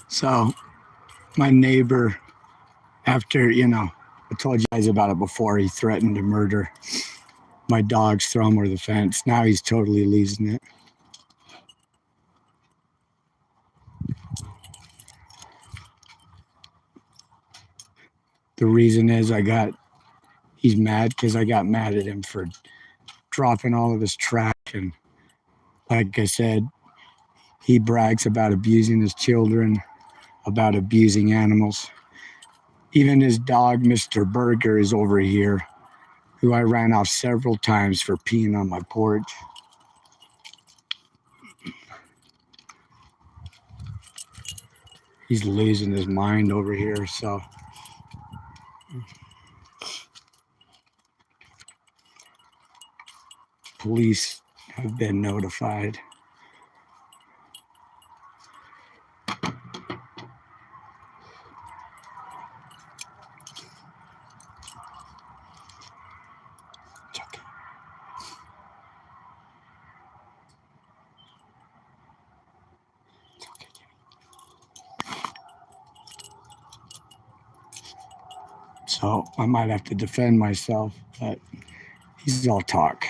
So my neighbor, after, I told you guys about it before, he threatened to murder my dogs, throw them over the fence. Now he's totally losing it. The reason is he's mad because I got mad at him for dropping all of his trash. And like I said, he brags about abusing his children, about abusing animals. Even his dog, Mr. Burger, is over here, who I ran off several times for peeing on my porch. He's losing his mind over here, so police have been notified. It's okay. It's okay, Jimmy. So I might have to defend myself, but he's all talk.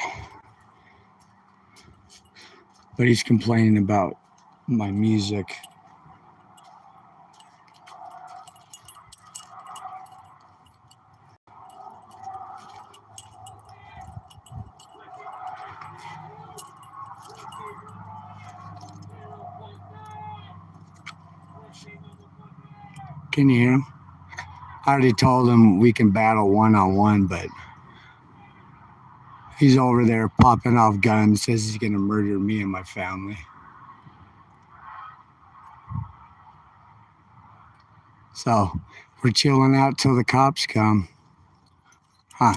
But he's complaining about my music. Can you hear him? I already told him we can battle one-on-one, but he's over there popping off guns, says he's going to murder me and my family. So we're chilling out till the cops come. Huh.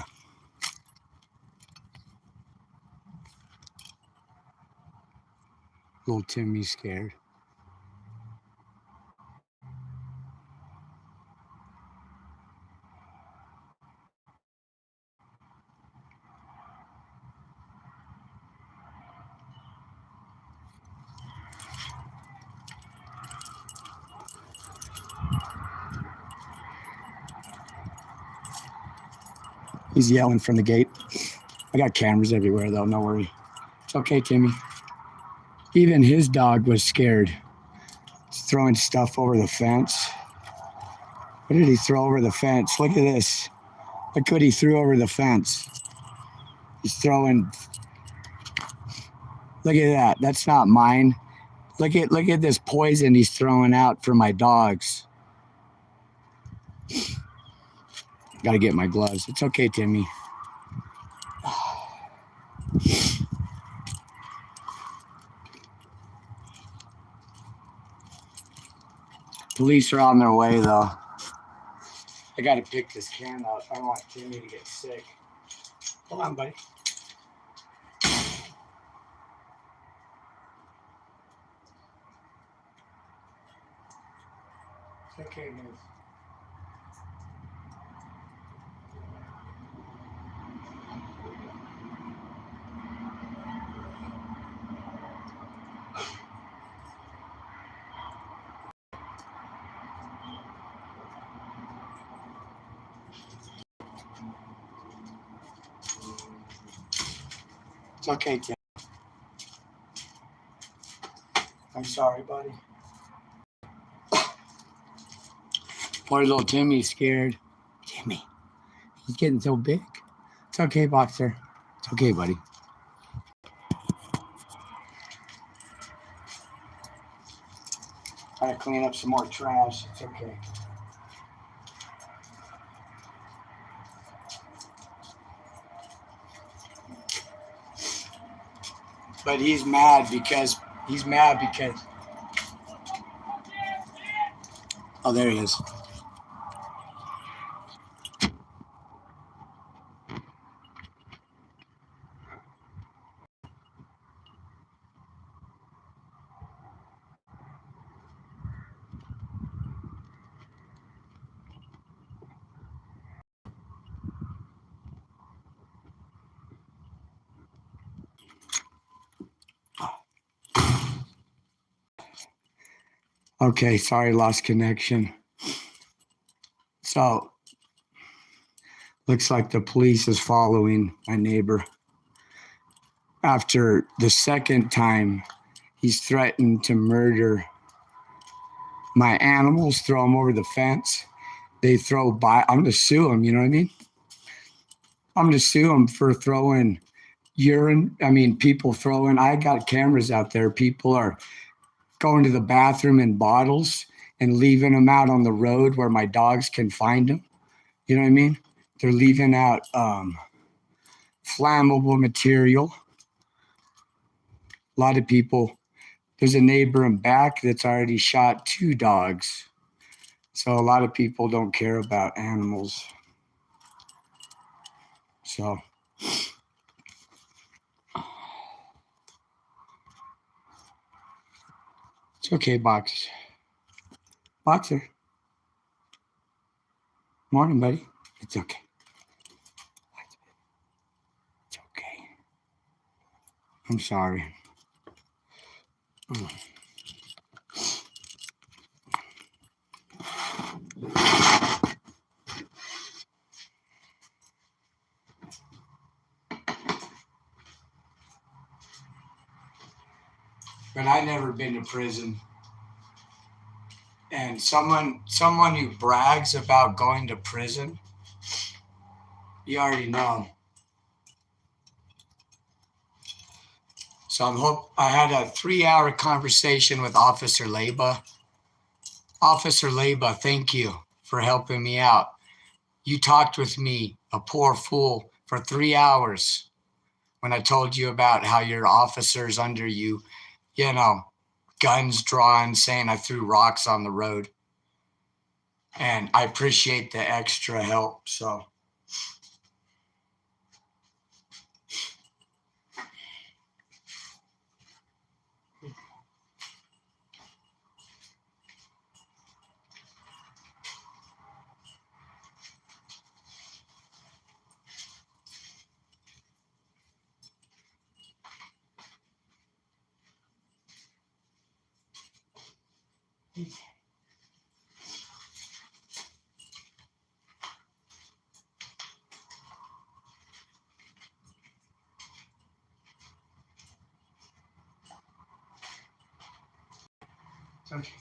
Little Timmy's scared. He's yelling from the gate. I got cameras everywhere, though. No worry. It's okay, Timmy. Even his dog was scared. He's throwing stuff over the fence. What did he throw over the fence? Look at this. Look what he threw over the fence. He's throwing. Look at that. That's not mine. Look at this poison he's throwing out for my dogs. Got to get my gloves. It's okay, Timmy. Police are on their way, though. I got to pick this can up. I don't want Timmy to get sick. Hold on, buddy. It's okay, man. It's okay, Tim. I'm sorry, buddy. Poor little Timmy's scared. Timmy, he's getting so big. It's okay, Boxer. It's okay, buddy. Gotta clean up some more trash. It's okay. But he's mad because oh, there he is. Okay, sorry, lost connection. So, looks like the police is following my neighbor. After the second time, he's threatened to murder my animals, throw them over the fence. They throw by. I'm gonna sue him. You know what I mean? I'm gonna sue him for throwing urine. I mean, people throwing. I got cameras out there. People are going to the bathroom in bottles and leaving them out on the road where my dogs can find them. You know what I mean? They're leaving out flammable material. A lot of people. There's a neighbor in back that's already shot 2 dogs. So a lot of people don't care about animals. So it's okay, Box. Boxer. Morning, buddy. It's okay. It's okay. I'm sorry. But I never been to prison. And someone who brags about going to prison, you already know. So I had a 3-hour conversation with Officer Leba. Officer Leba, thank you for helping me out. You talked with me, a poor fool, for 3 hours when I told you about how your officers under you, guns drawn, saying I threw rocks on the road. And I appreciate the extra help. So okay.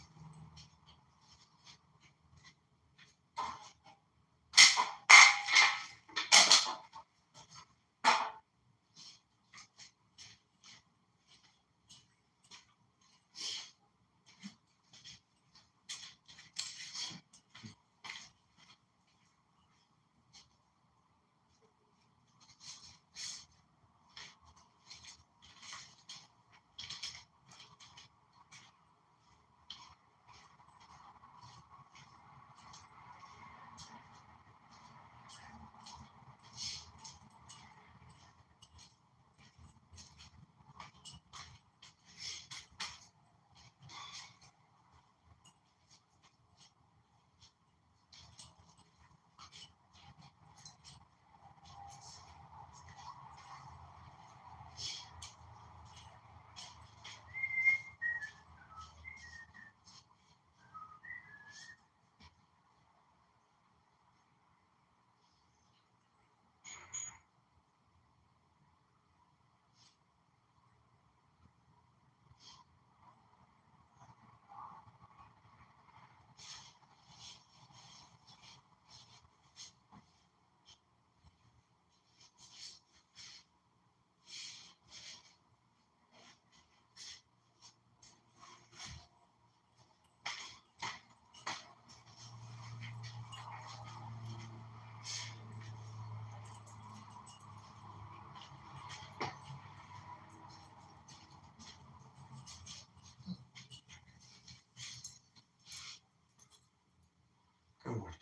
Good work.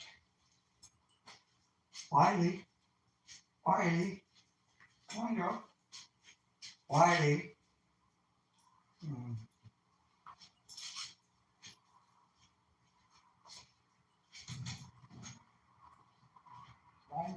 Wiley. Wiley. Come on, girl. Wiley. Mm. Wiley.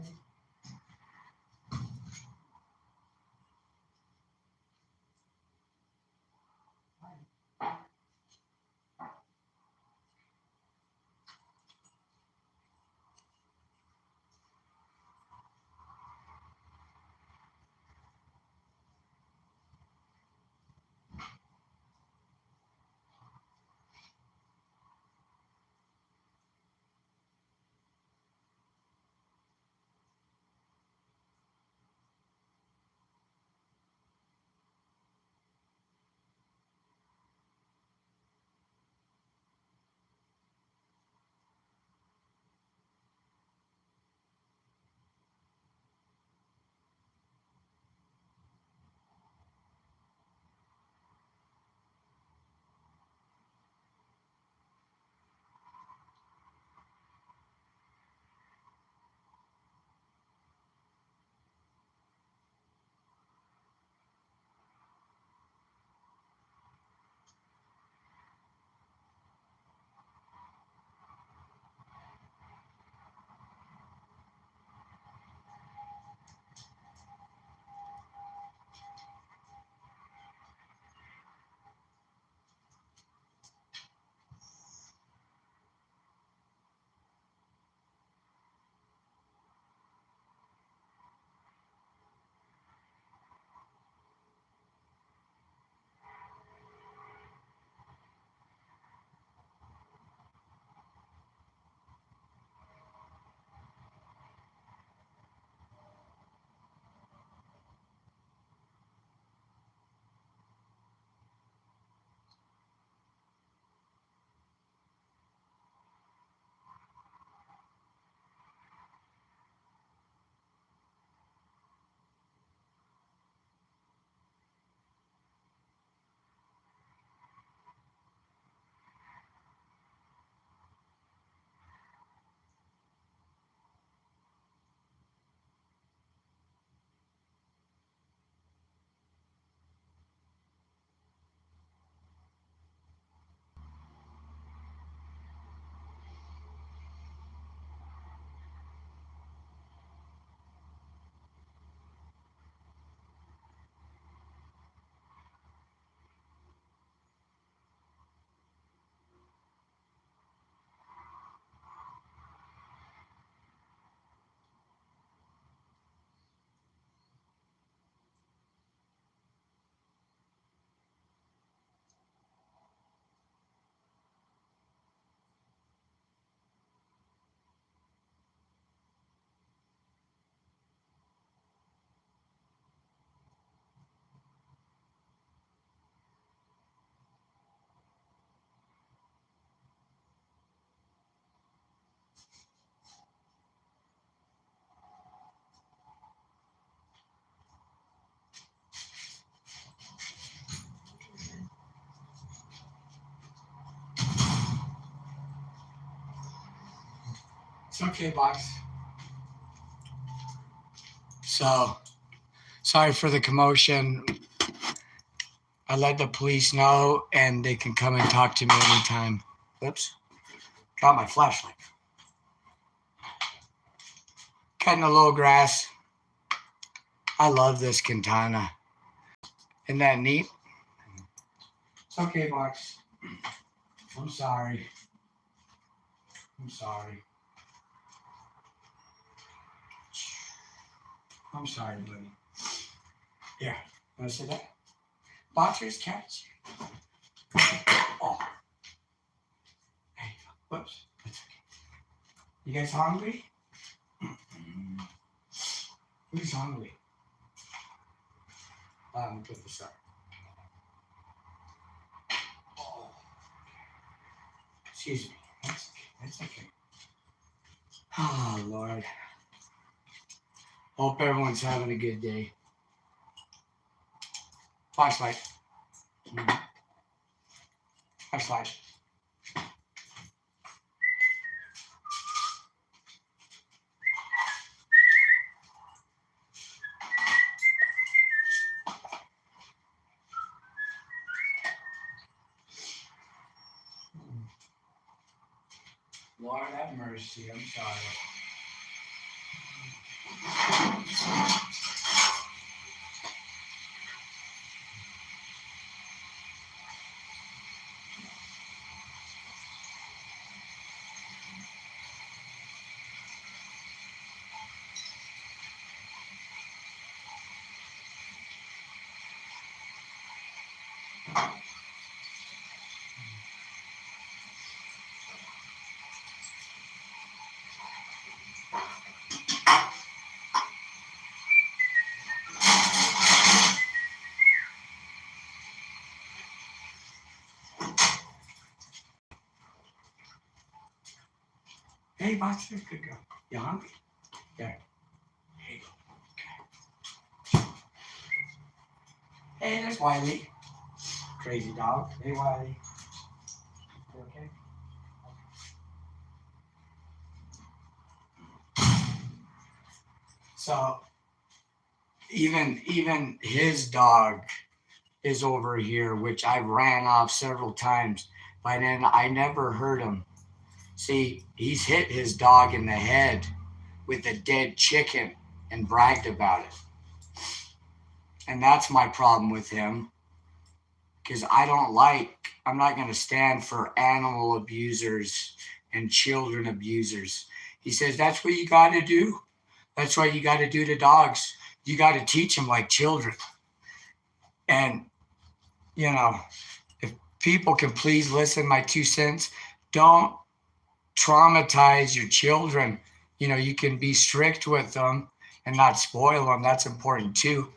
It's okay, box. So, sorry for the commotion. I let the police know, and they can come and talk to me anytime. Oops. Drop my flashlight. Cutting a little grass. I love this Quintana. Isn't that neat? It's okay, box. I'm sorry. I'm sorry. I'm sorry, buddy. Yeah. Want to say that? Boxers, cats. Oh. Hey, whoops. That's okay. You guys hungry? Who's hungry? Let me put this up. Oh. Excuse me. That's okay. That's okay. Oh, Lord. Hope everyone's having a good day. Flashlight. Flashlight. Lord have mercy. I'm sorry. Hey, Boxer, good girl. You hungry? There. Here you go. Okay. Hey, there's Wiley. Crazy dog. Hey, Wiley. You okay? So, even his dog is over here, which I ran off several times, but then I never heard him. See, he's hit his dog in the head with a dead chicken and bragged about it. And that's my problem with him, because I'm not going to stand for animal abusers and children abusers. He says, that's what you got to do. That's what you got to do to dogs. You got to teach them like children. And, if people can please listen, my 2 cents, don't traumatize your children. You can be strict with them and not spoil them. That's important too.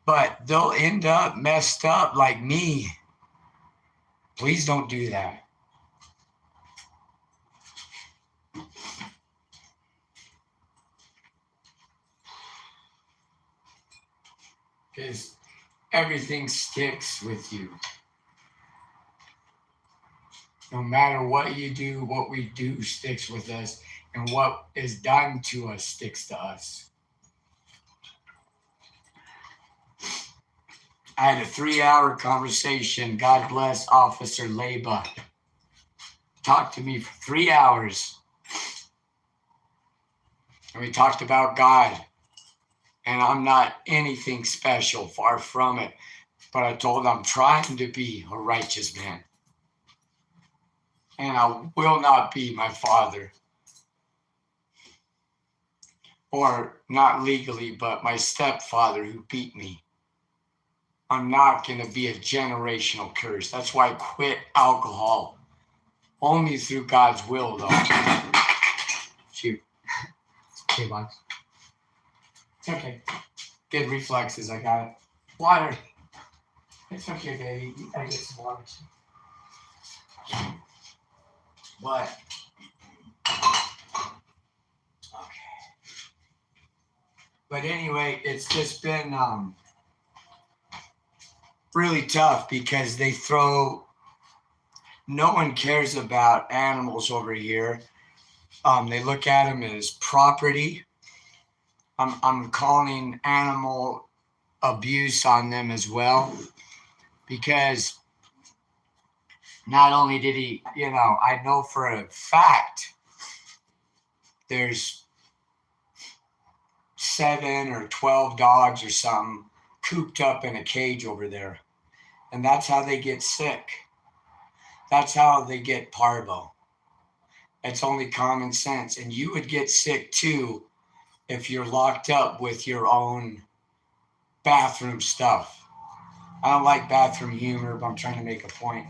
But they'll end up messed up like me. Please don't do that. Because everything sticks with you. No matter what you do, what we do sticks with us, and what is done to us sticks to us. I had a 3-hour conversation. God bless Officer Leba. Talked to me for 3 hours. And we talked about God. And I'm not anything special, far from it. But I told him I'm trying to be a righteous man. And I will not be my father. Or not legally, but my stepfather who beat me. I'm not going to be a generational curse. That's why I quit alcohol. Only through God's will, though. Shoot. It's okay, Box. It's okay. Good reflexes. I got it. Water. It's okay, baby. I get some water. What? Okay. But anyway, it's just been really tough because no one cares about animals over here. They look at them as property. I'm calling animal abuse on them as well, because not only did he, I know for a fact there's 7 or 12 dogs or something cooped up in a cage over there. And that's how they get sick. That's how they get parvo. It's only common sense. And you would get sick too if you're locked up with your own bathroom stuff. I don't like bathroom humor, but I'm trying to make a point.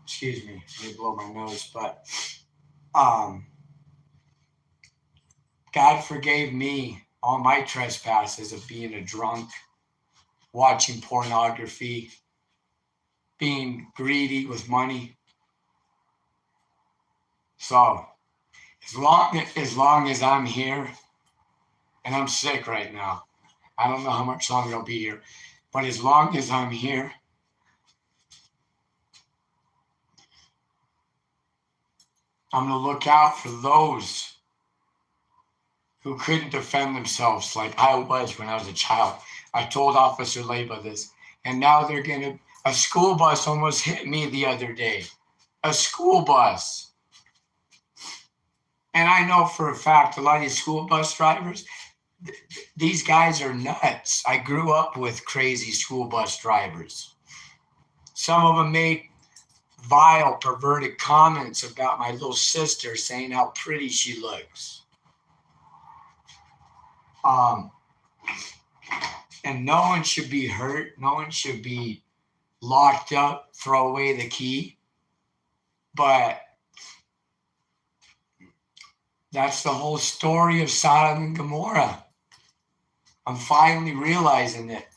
Excuse me, let me blow my nose. But God forgave me all my trespasses of being a drunk, watching pornography, being greedy with money. So as long as I'm here, and I'm sick right now, I don't know how much longer I'll be here, but as long as I'm here, I'm going to look out for those who couldn't defend themselves like I was when I was a child. I told Officer Leyba this, and now a school bus almost hit me the other day. A school bus. And I know for a fact a lot of these school bus drivers, these guys are nuts. I grew up with crazy school bus drivers. Some of them made vile, perverted comments about my little sister, saying how pretty she looks. And no one should be hurt. No one should be locked up, throw away the key. But that's the whole story of Sodom and Gomorrah. I'm finally realizing that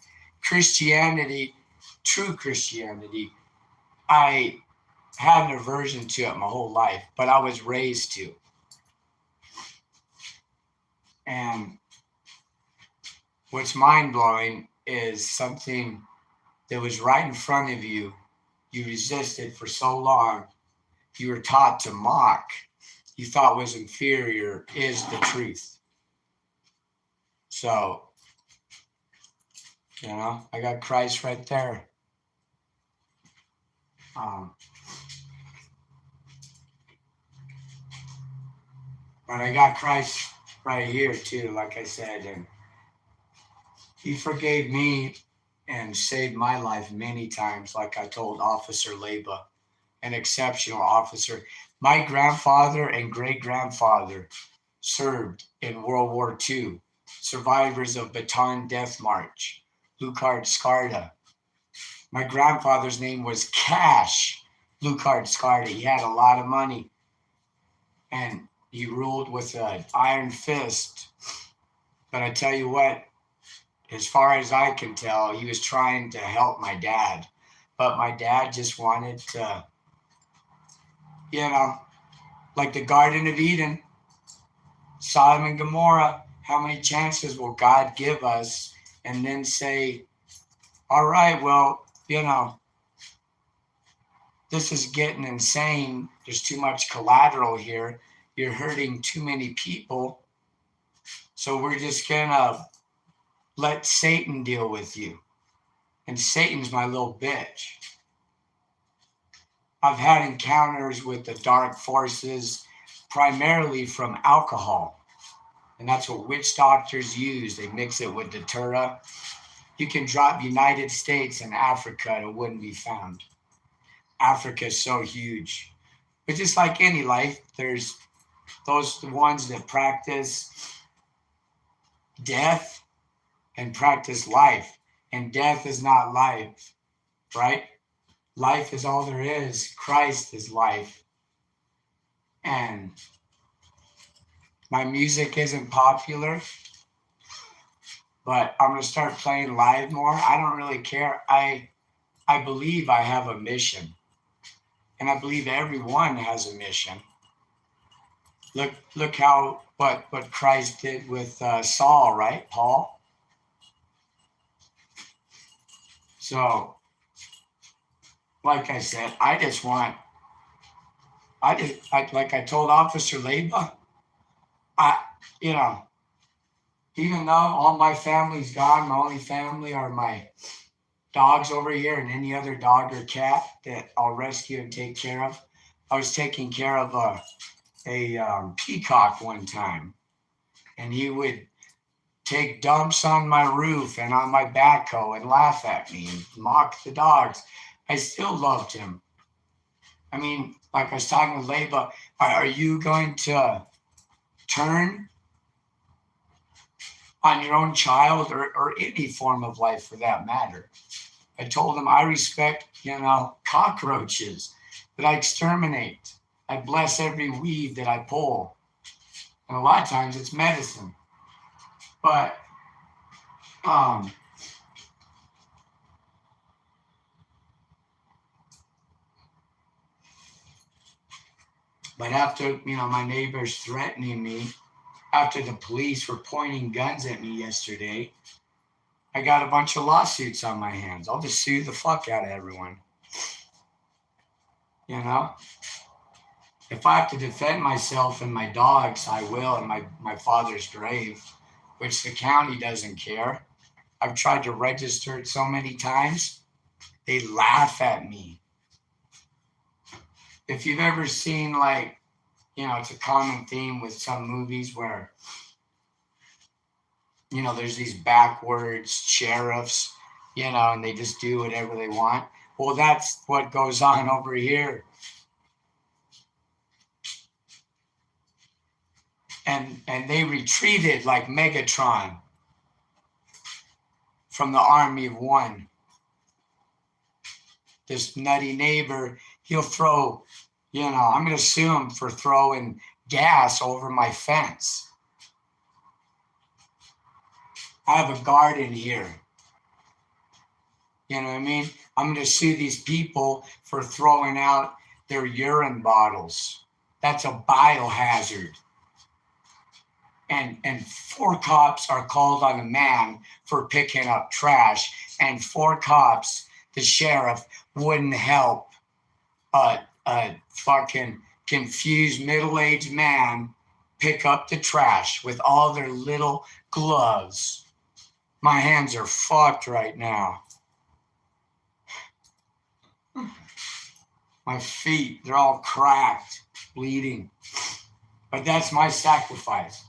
Christianity, true Christianity, I had an aversion to it my whole life, but I was raised to. And what's mind-blowing is something that was right in front of you. You resisted for so long. You were taught to mock. You thought was inferior is the truth. So, I got Christ right there. But I got Christ right here too, like I said, and he forgave me and saved my life many times, like I told Officer Leyba, an exceptional officer. My grandfather and great-grandfather served in World War II, survivors of Bataan Death March, Luchard Skarda. My grandfather's name was Cash Luchard Skarda. He had a lot of money, and he ruled with an iron fist. But I tell you what, as far as I can tell, he was trying to help my dad. But my dad just wanted to, like the Garden of Eden, Sodom and Gomorrah, how many chances will God give us? And then say, all right, well, this is getting insane. There's too much collateral here. You're hurting too many people. So we're just going to let Satan deal with you. And Satan's my little bitch. I've had encounters with the dark forces, primarily from alcohol. And that's what witch doctors use. They mix it with Datura. You can drop United States and Africa and it wouldn't be found. Africa is so huge. But just like any life, there's those ones that practice death and practice life. And death is not life, right? Life is all there is. Christ is life. And my music isn't popular, but I'm going to start playing live more. I don't really care. I believe I have a mission. And I believe everyone has a mission. Look how what Christ did with Saul, right? Paul. So, like I said, I just want like I told Officer Leba, you know, even though all my family's gone, my only family are my dogs over here and any other dog or cat that I'll rescue and take care of. I was taking care of a peacock one time, and he would take dumps on my roof and on my backhoe and laugh at me and mock the dogs. I still loved him. I mean, like I was talking with Leba, are you going to turn on your own child or any form of life for that matter? I told him I respect, cockroaches that I exterminate. I bless every weed that I pull. And a lot of times it's medicine. But after, my neighbors threatening me, after the police were pointing guns at me yesterday, I got a bunch of lawsuits on my hands. I'll just sue the fuck out of everyone. If I have to defend myself and my dogs, I will, in my father's grave, which the county doesn't care. I've tried to register it so many times, they laugh at me. If you've ever seen, it's a common theme with some movies where, there's these backwards sheriffs, and they just do whatever they want. Well, that's what goes on over here. And they retreated like Megatron from the army of one. This nutty neighbor, he'll throw, I'm going to sue him for throwing gas over my fence. I have a garden here. You know what I mean? I'm going to sue these people for throwing out their urine bottles. That's a biohazard. And 4 cops are called on a man for picking up trash, and 4 cops, the sheriff, wouldn't help a fucking confused middle-aged man pick up the trash with all their little gloves. My hands are fucked right now. My feet, they're all cracked, bleeding. But that's my sacrifice.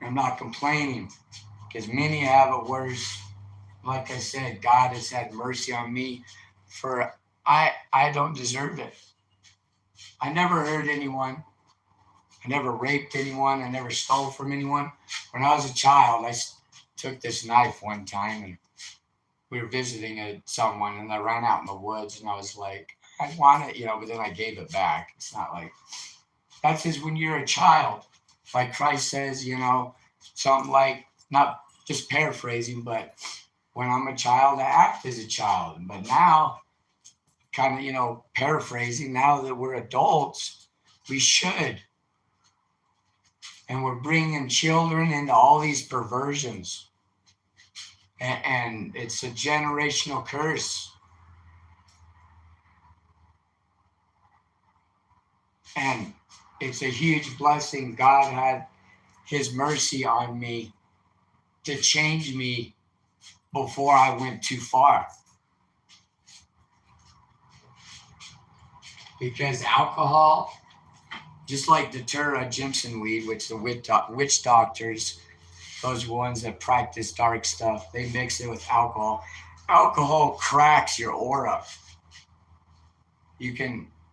I'm not complaining, because many have it worse. Like I said, God has had mercy on me, for I don't deserve it. I never hurt anyone. I never raped anyone. I never stole from anyone. When I was a child, I took this knife one time, and we were visiting someone, and I ran out in the woods, and I was like, I want it, but then I gave it back. It's not like, that's just when you're a child. Like Christ says, something like, not just paraphrasing, but when I'm a child, I act as a child. But now, kind of, paraphrasing, now that we're adults, we should. And we're bringing children into all these perversions. And it's a generational curse. And it's a huge blessing. God had his mercy on me to change me before I went too far. Because alcohol, just like Datura, Jimson weed, which the witch doctors, those ones that practice dark stuff, they mix it with alcohol. Alcohol cracks your aura.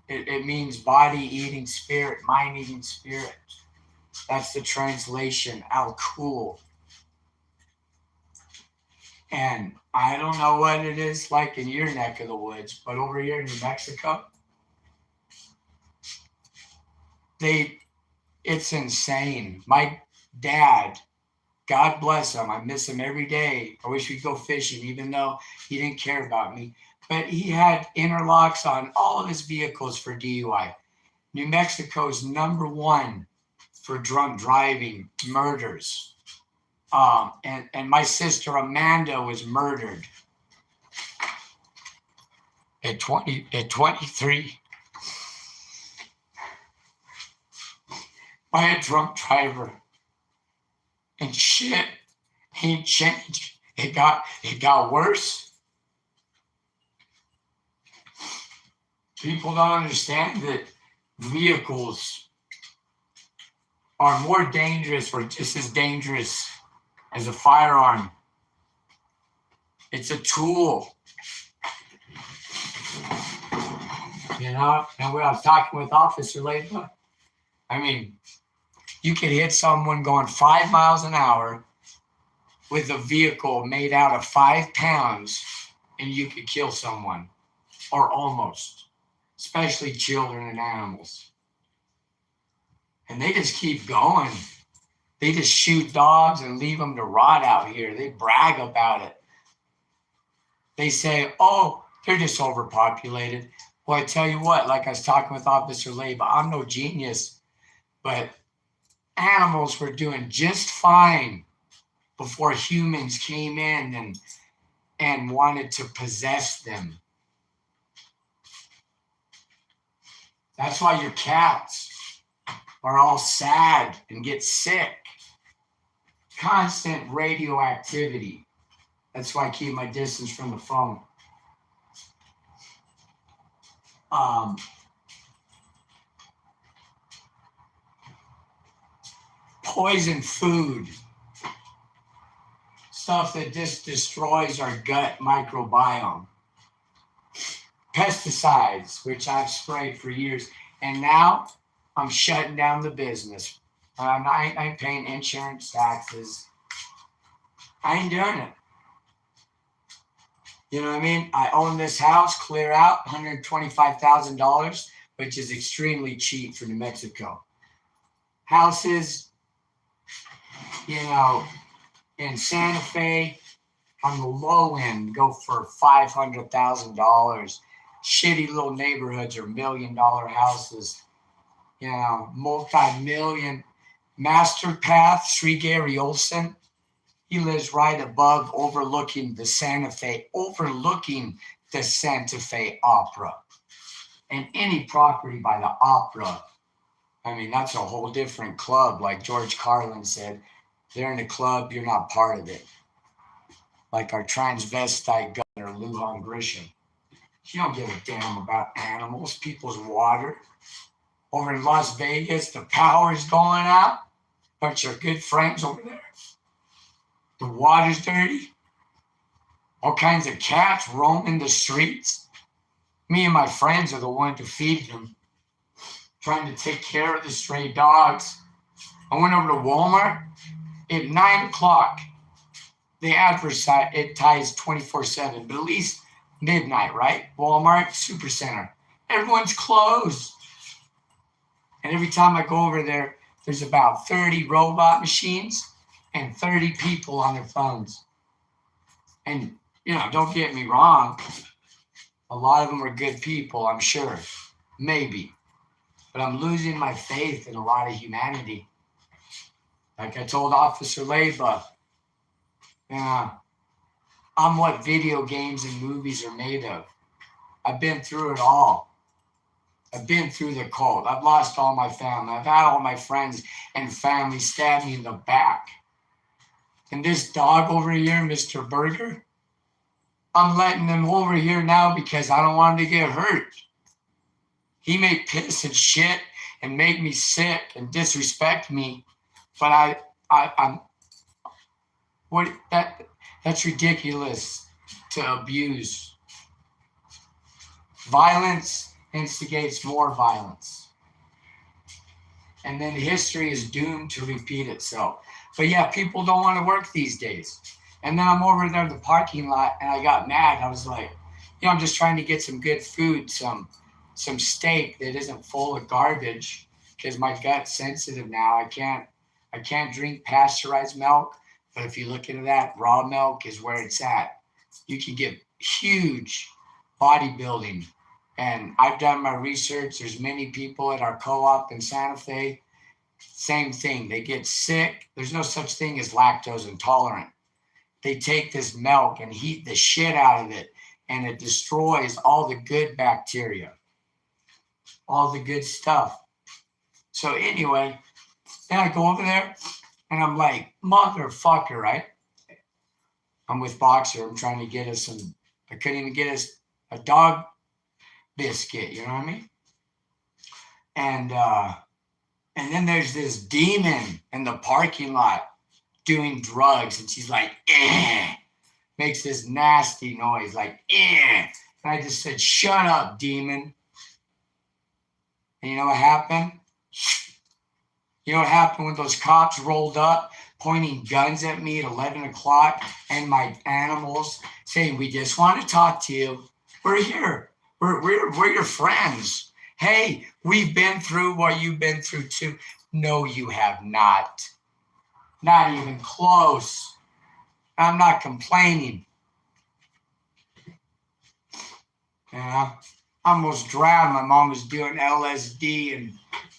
It means body eating spirit, mind eating spirit. That's the translation, al-cool. And I don't know what it is like in your neck of the woods, but over here in New Mexico, it's insane. My dad, God bless him, I miss him every day. I wish we'd go fishing, even though he didn't care about me. But he had interlocks on all of his vehicles for DUI. New Mexico's #1 for drunk driving, murders. And my sister Amanda was murdered at 23. by a drunk driver. And shit ain't changed. It got worse. People don't understand that vehicles are more dangerous or just as dangerous as a firearm. It's a tool. You know, and when I was talking with Officer Layla, I mean, you could hit someone going 5 miles an hour with a vehicle made out of 5 pounds and you could kill someone, or almost, especially children and animals. And they just keep going. They just shoot dogs and leave them to rot out here. They brag about it. They say, oh, they're just overpopulated. Well, I tell you what, like I was talking with Officer Leba, I'm no genius, but animals were doing just fine before humans came in and wanted to possess them. That's why your cats are all sad and get sick. Constant radioactivity. That's why I keep my distance from the phone. Poison food. Stuff that just destroys our gut microbiome. Pesticides, which I've sprayed for years. And now I'm shutting down the business. I ain't paying insurance, taxes. I ain't doing it. You know what I mean? I own this house, clear out, $125,000, which is extremely cheap for New Mexico. Houses, you know, in Santa Fe, on the low end, go for $500,000. Shitty little neighborhoods are $1 million houses. You know, multi-million. Master Path, Sri Gary Olson, he lives right above, overlooking the Santa Fe Opera. And any property by the opera, I mean, that's a whole different club. Like George Carlin said, they're in a club, you're not part of it. Like our transvestite governor, Lujan Grisham. She don't give a damn about animals, people's water. Over in Las Vegas, the power's going out. Bunch of good friends over there. The water's dirty. All kinds of cats roaming the streets. Me and my friends are the ones to feed them. Trying to take care of the stray dogs. I went over to Walmart at 9 o'clock. They advertise 24/7, but at least midnight, right? Walmart, Supercenter. Everyone's closed. And every time I go over there, there's about 30 robot machines and 30 people on their phones. And, you know, don't get me wrong. A lot of them are good people, I'm sure. Maybe. But I'm losing my faith in a lot of humanity. Like I told Officer Leba, I'm what video games and movies are made of. I've been through it all. I've been through the cold. I've lost all my family. I've had all my friends and family stab me in the back. And this dog over here, Mr. Burger, I'm letting him over here now because I don't want him to get hurt. He may piss and shit and make me sick and disrespect me, but that's ridiculous to abuse. Violence instigates more violence. And then history is doomed to repeat itself. But yeah, people don't want to work these days. And then I'm over there in the parking lot and I got mad. I was like, I'm just trying to get some good food, some steak that isn't full of garbage because my gut's sensitive now. I can't drink pasteurized milk, but if you look into that, raw milk is where it's at. You can get huge bodybuilding. And I've done my research. There's many people at our co-op in Santa Fe. Same thing. They get sick. There's no such thing as lactose intolerant. They take this milk and heat the shit out of it, and it destroys all the good bacteria, all the good stuff. So anyway, Then I go over there and I'm like, motherfucker, right? I'm with Boxer. I'm trying to get us some, I couldn't even get us a dog biscuit, you know what I mean? And then there's this demon in the parking lot doing drugs, and she's like, eh, makes this nasty noise, like, eh. And I just said, shut up, demon. And you know what happened? You know what happened when those cops rolled up, pointing guns at me at 11 o'clock, and my animals saying, we just want to talk to you. We're here. We're your friends. Hey, we've been through what you've been through too. No, you have not. Not even close. I'm not complaining. You know, I almost drowned. My mom was doing LSD and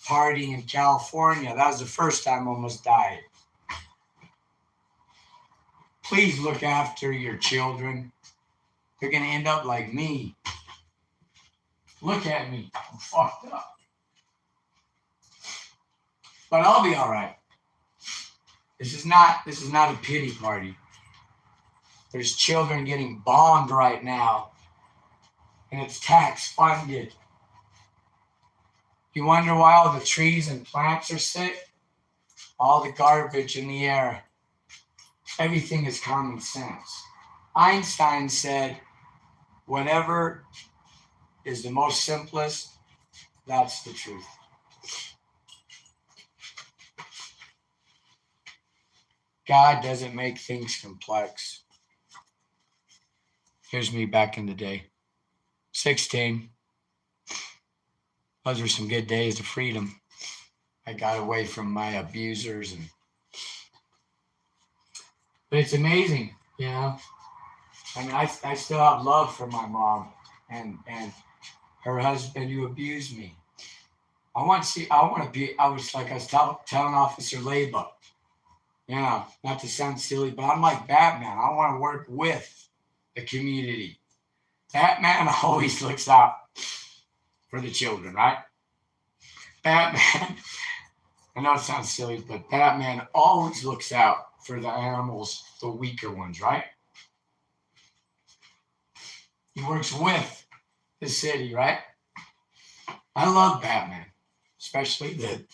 partying in California. That was the first time I almost died. Please look after your children. They're going to end up like me. Look at me. I'm fucked up. But I'll be all right. This is not a pity party. There's children getting bombed right now, and it's tax funded. You wonder why all the trees and plants are sick? All the garbage in the air. Everything is common sense. Einstein said, whatever is the most simplest, that's the truth. God doesn't make things complex. Here's me back in the day. 16. Those were some good days of freedom. I got away from my abusers, but it's amazing, you know. I mean, I still have love for my mom and her husband who abused me. I was telling Officer Leba, you know, not to sound silly, but I'm like Batman. I want to work with the community. Batman always looks out for the children, right? Batman, I know it sounds silly, but Batman always looks out for the animals, the weaker ones, right? He works with the city, right? I love Batman, especially the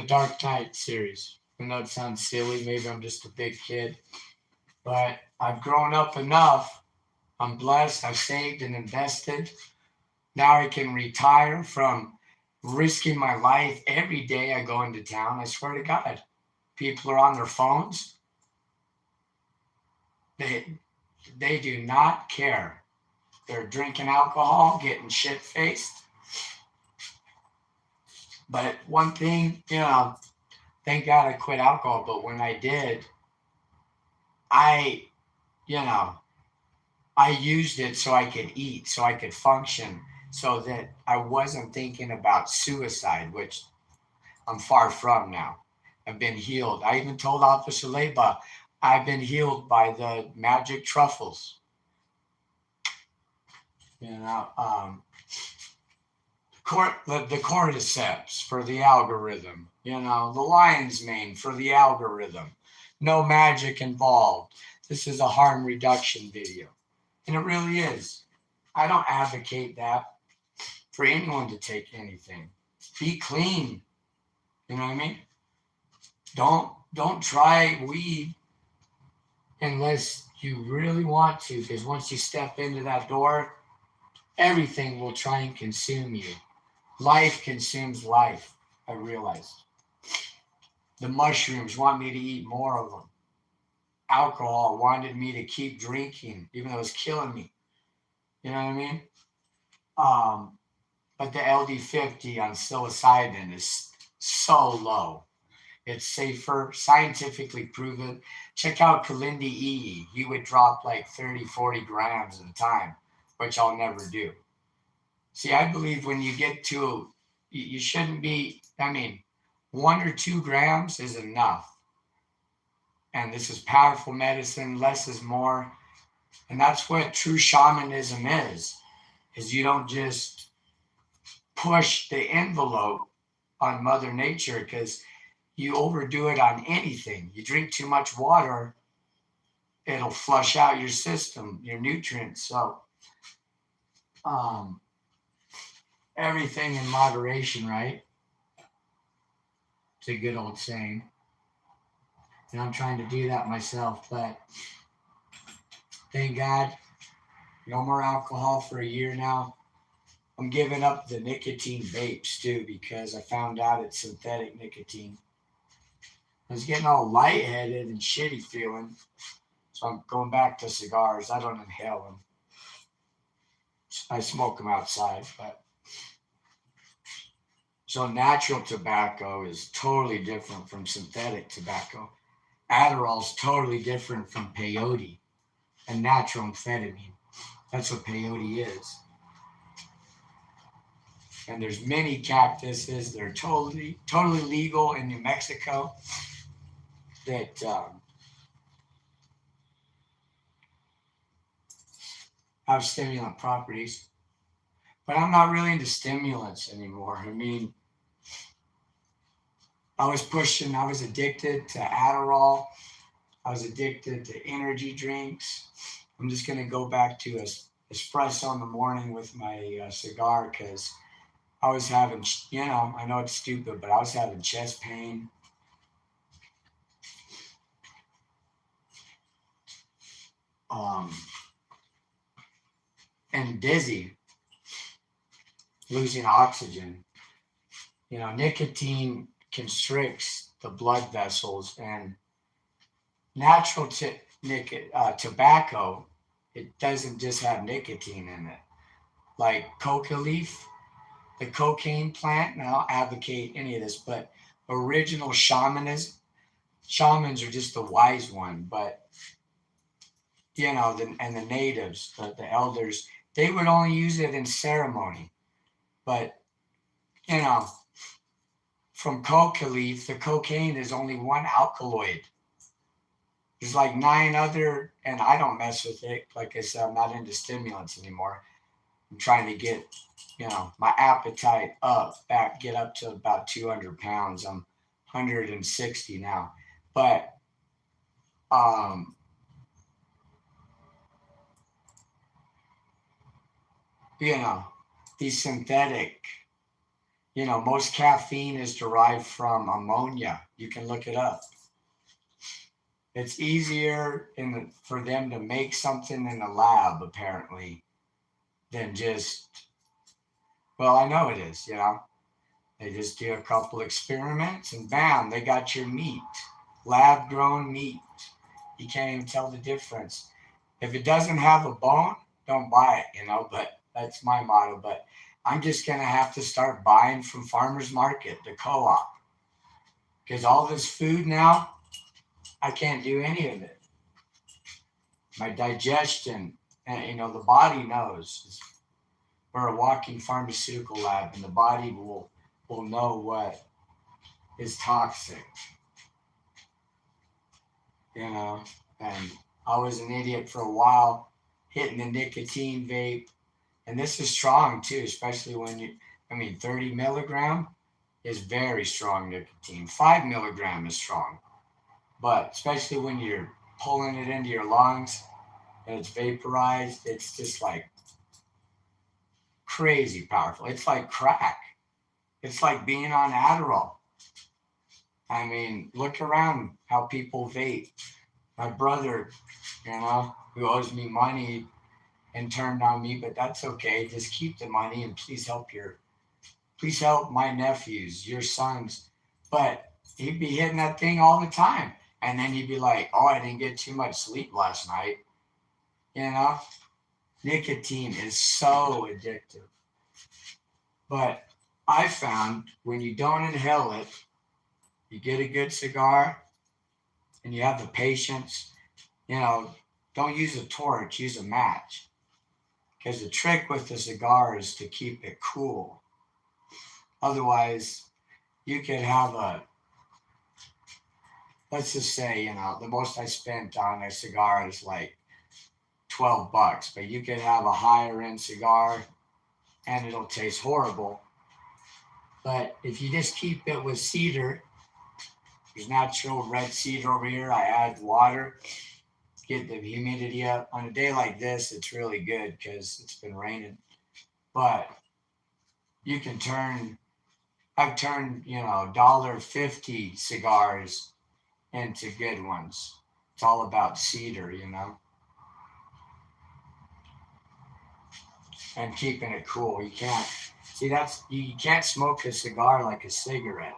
Dark Knight series. I know it sounds silly, maybe I'm just a big kid, but I've grown up enough. I'm blessed, I've saved and invested. Now I can retire from risking my life every day I go into town. I swear to God, people are on their phones. They do not care. They're drinking alcohol, getting shit-faced. But one thing, you know, thank God I quit alcohol, but when I did, I used it so I could eat, so I could function, so that I wasn't thinking about suicide, which I'm far from now. I've been healed. I even told Officer Leba, I've been healed by the magic truffles. You know, the cordyceps for the algorithm. You know, the lion's mane for the algorithm. No magic involved. This is a harm reduction video. And it really is. I don't advocate that for anyone to take anything. Be clean. You know what I mean? Don't try weed unless you really want to, because once you step into that door, everything will try and consume you. Life consumes life, I realized. The mushrooms want me to eat more of them. Alcohol wanted me to keep drinking, even though it was killing me. You know what I mean? But the LD50 on psilocybin is so low. It's safer, scientifically proven. Check out Kalindi E. He would drop like 30, 40 grams at a time, which I'll never do. See, I believe when you get to, you shouldn't be, 1 or 2 grams is enough. And this is powerful medicine, less is more. And that's what true shamanism is you don't just push the envelope on Mother Nature, because you overdo it on anything. You drink too much water, it'll flush out your system, your nutrients. So um, everything in moderation, right? It's a good old saying. And I'm trying to do that myself, but thank God, no more alcohol for a year now. I'm giving up the nicotine vapes too because I found out it's synthetic nicotine. I was getting all lightheaded and shitty feeling, so I'm going back to cigars. I don't inhale them. I smoke them outside, but so natural tobacco is totally different from synthetic tobacco. Adderall is totally different from peyote and natural amphetamine. That's what peyote is. And there's many cactuses that are totally legal in New Mexico that have stimulant properties. But I'm not really into stimulants anymore. I mean, I was addicted to Adderall. I was addicted to energy drinks. I'm just going to go back to espresso in the morning with my cigar because I was having, I know it's stupid, but I was having chest pain. And dizzy, losing oxygen. Nicotine constricts the blood vessels, and natural tobacco, it doesn't just have nicotine in it. Like coca leaf, the cocaine plant, and I don't advocate any of this, but original shamans are just the wise one, but and the natives, the elders, they would only use it in ceremony. But, from coca leaf, the cocaine is only one alkaloid. There's like 9 other, and I don't mess with it. Like I said, I'm not into stimulants anymore. I'm trying to get, my appetite get up to about 200 pounds. I'm 160 now. But, these synthetic, most caffeine is derived from ammonia. You can look it up. It's easier for them to make something in the lab, apparently, than just, well, I know it is, They just do a couple experiments and bam, they got your meat, lab grown meat. You can't even tell the difference. If it doesn't have a bone, don't buy it, but that's my motto. But I'm just going to have to start buying from farmers market, the co-op, because all this food now, I can't do any of it. My digestion, and the body knows. We're a walking pharmaceutical lab, and the body will know what is toxic. And I was an idiot for a while, hitting the nicotine vape, and this is strong too, especially when 30 milligram is very strong nicotine. 5 milligram is strong, but especially when you're pulling it into your lungs and it's vaporized, it's just like crazy powerful. It's like crack. It's like being on Adderall. Look around how people vape. My brother, who owes me money and turned on me, but that's okay. Just keep the money and please help my nephews, your sons. But he'd be hitting that thing all the time. And then he'd be like, oh, I didn't get too much sleep last night. Nicotine is so addictive. But I found when you don't inhale it, you get a good cigar and you have the patience, don't use a torch, use a match. Because the trick with the cigar is to keep it cool. Otherwise, you could have let's just say, the most I spent on a cigar is like $12, but you could have a higher end cigar and it'll taste horrible. But if you just keep it with cedar, There's natural red cedar over here. I add water, get the humidity up. On a day like this, it's really good because it's been raining. But you can I've turned, $1.50 cigars into good ones. It's all about cedar, and keeping it cool. You can't smoke a cigar like a cigarette.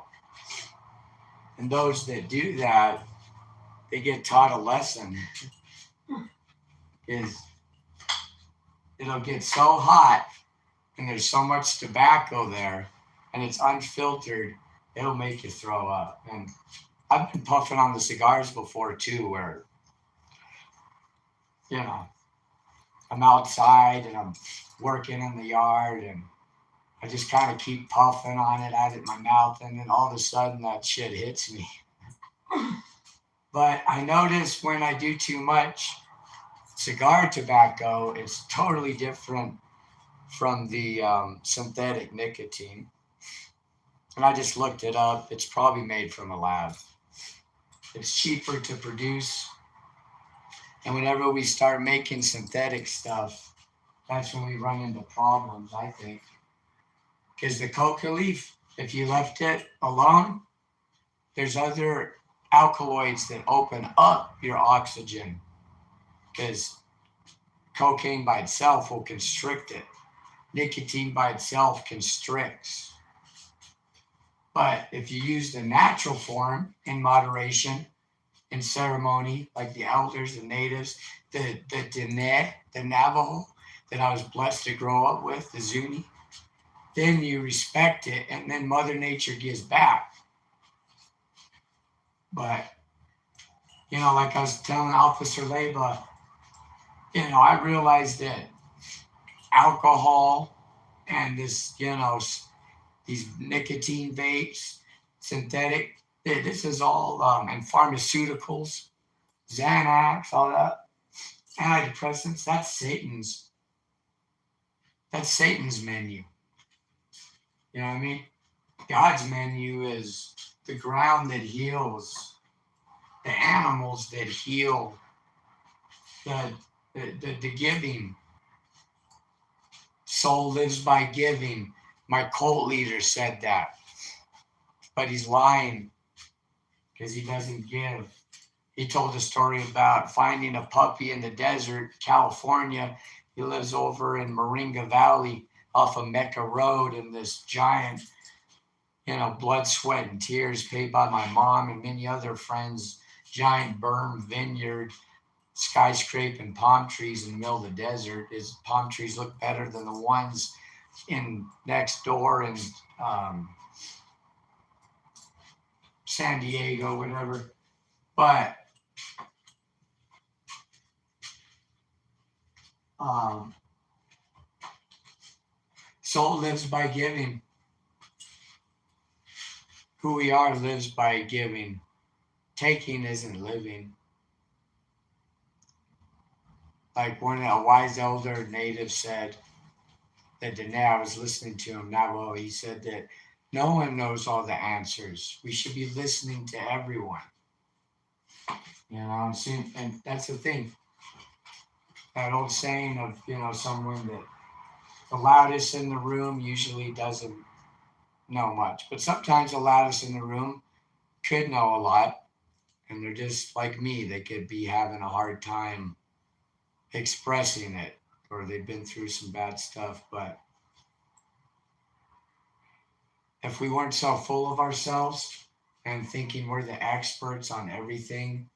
And those that do that, they get taught a lesson. Is it'll get so hot and there's so much tobacco there and it's unfiltered, it'll make you throw up. And I've been puffing on the cigars before too, where, I'm outside and I'm working in the yard and I just kind of keep puffing on it, out of my mouth, and then all of a sudden that shit hits me. But I notice when I do too much cigar tobacco, it's totally different from the synthetic nicotine. And I just looked it up. It's probably made from a lab. It's cheaper to produce. And whenever we start making synthetic stuff, that's when we run into problems, I think. Because the coca leaf, if you left it alone, there's other alkaloids that open up your oxygen. Because cocaine by itself will constrict it. Nicotine by itself constricts. But if you use the natural form in moderation, in ceremony, like the elders, the natives, the Diné, the Navajo that I was blessed to grow up with, the Zuni, then you respect it, and then Mother Nature gives back. But, like I was telling Officer Leba, I realized that alcohol and this, these nicotine vapes, synthetic, this is all, and pharmaceuticals, Xanax, all that, antidepressants, that's Satan's menu. You know what I mean? God's menu is the ground that heals, the animals that heal, the giving. Soul lives by giving. My cult leader said that. But he's lying because he doesn't give. He told a story about finding a puppy in the desert, California. He lives over in Moringa Valley off of Mecca Road, in this giant, blood, sweat, and tears paid by my mom and many other friends, giant berm vineyard, skyscraping palm trees in the middle of the desert. His palm trees look better than the ones in next door in San Diego, whatever. But soul lives by giving. Who we are lives by giving. Taking isn't living. Like when a wise elder native said that I was listening to him, Navajo, he said that no one knows all the answers. We should be listening to everyone. And that's the thing. That old saying of, someone that the loudest in the room usually doesn't know much. But sometimes the loudest in the room could know a lot. And they're just like me. They could be having a hard time expressing it, or they've been through some bad stuff. But if we weren't so full of ourselves and thinking we're the experts on everything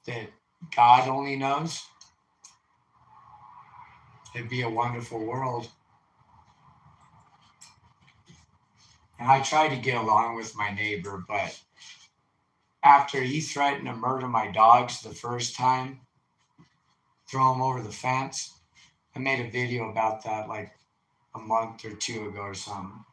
that God only knows, it'd be a wonderful world. And I tried to get along with my neighbor, but after he threatened to murder my dogs the first time, throw them over the fence, I made a video about that like a month or two ago or something.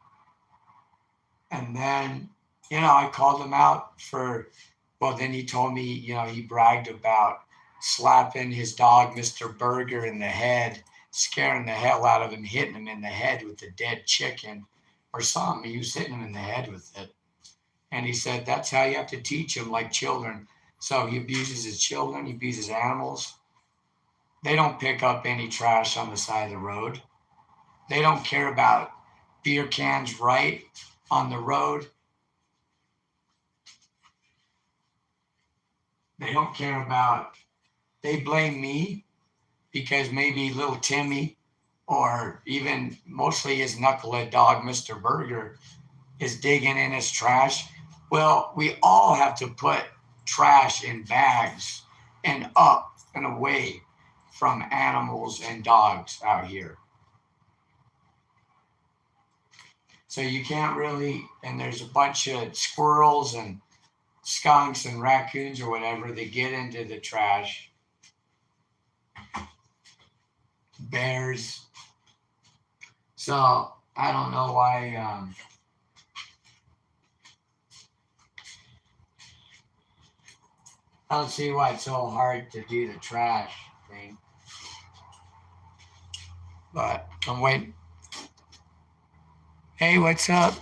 And then, I called him out then he told me, he bragged about slapping his dog, Mr. Burger, in the head, scaring the hell out of him, hitting him in the head with the dead chicken or something. He was hitting him in the head with it. And he said, that's how you have to teach them like children. So he abuses his children, he abuses animals. They don't pick up any trash on the side of the road. They don't care about beer cans right on the road. They don't care about, they blame me because maybe little Timmy or even mostly his knucklehead dog, Mr. Burger, is digging in his trash. Well, we all have to put trash in bags and up and away from animals and dogs out here. So you can't really, and there's a bunch of squirrels and skunks and raccoons or whatever that get into the trash. Bears. So I don't know why. I don't see why it's so hard to do the trash thing. But I'm waiting. Hey, what's up?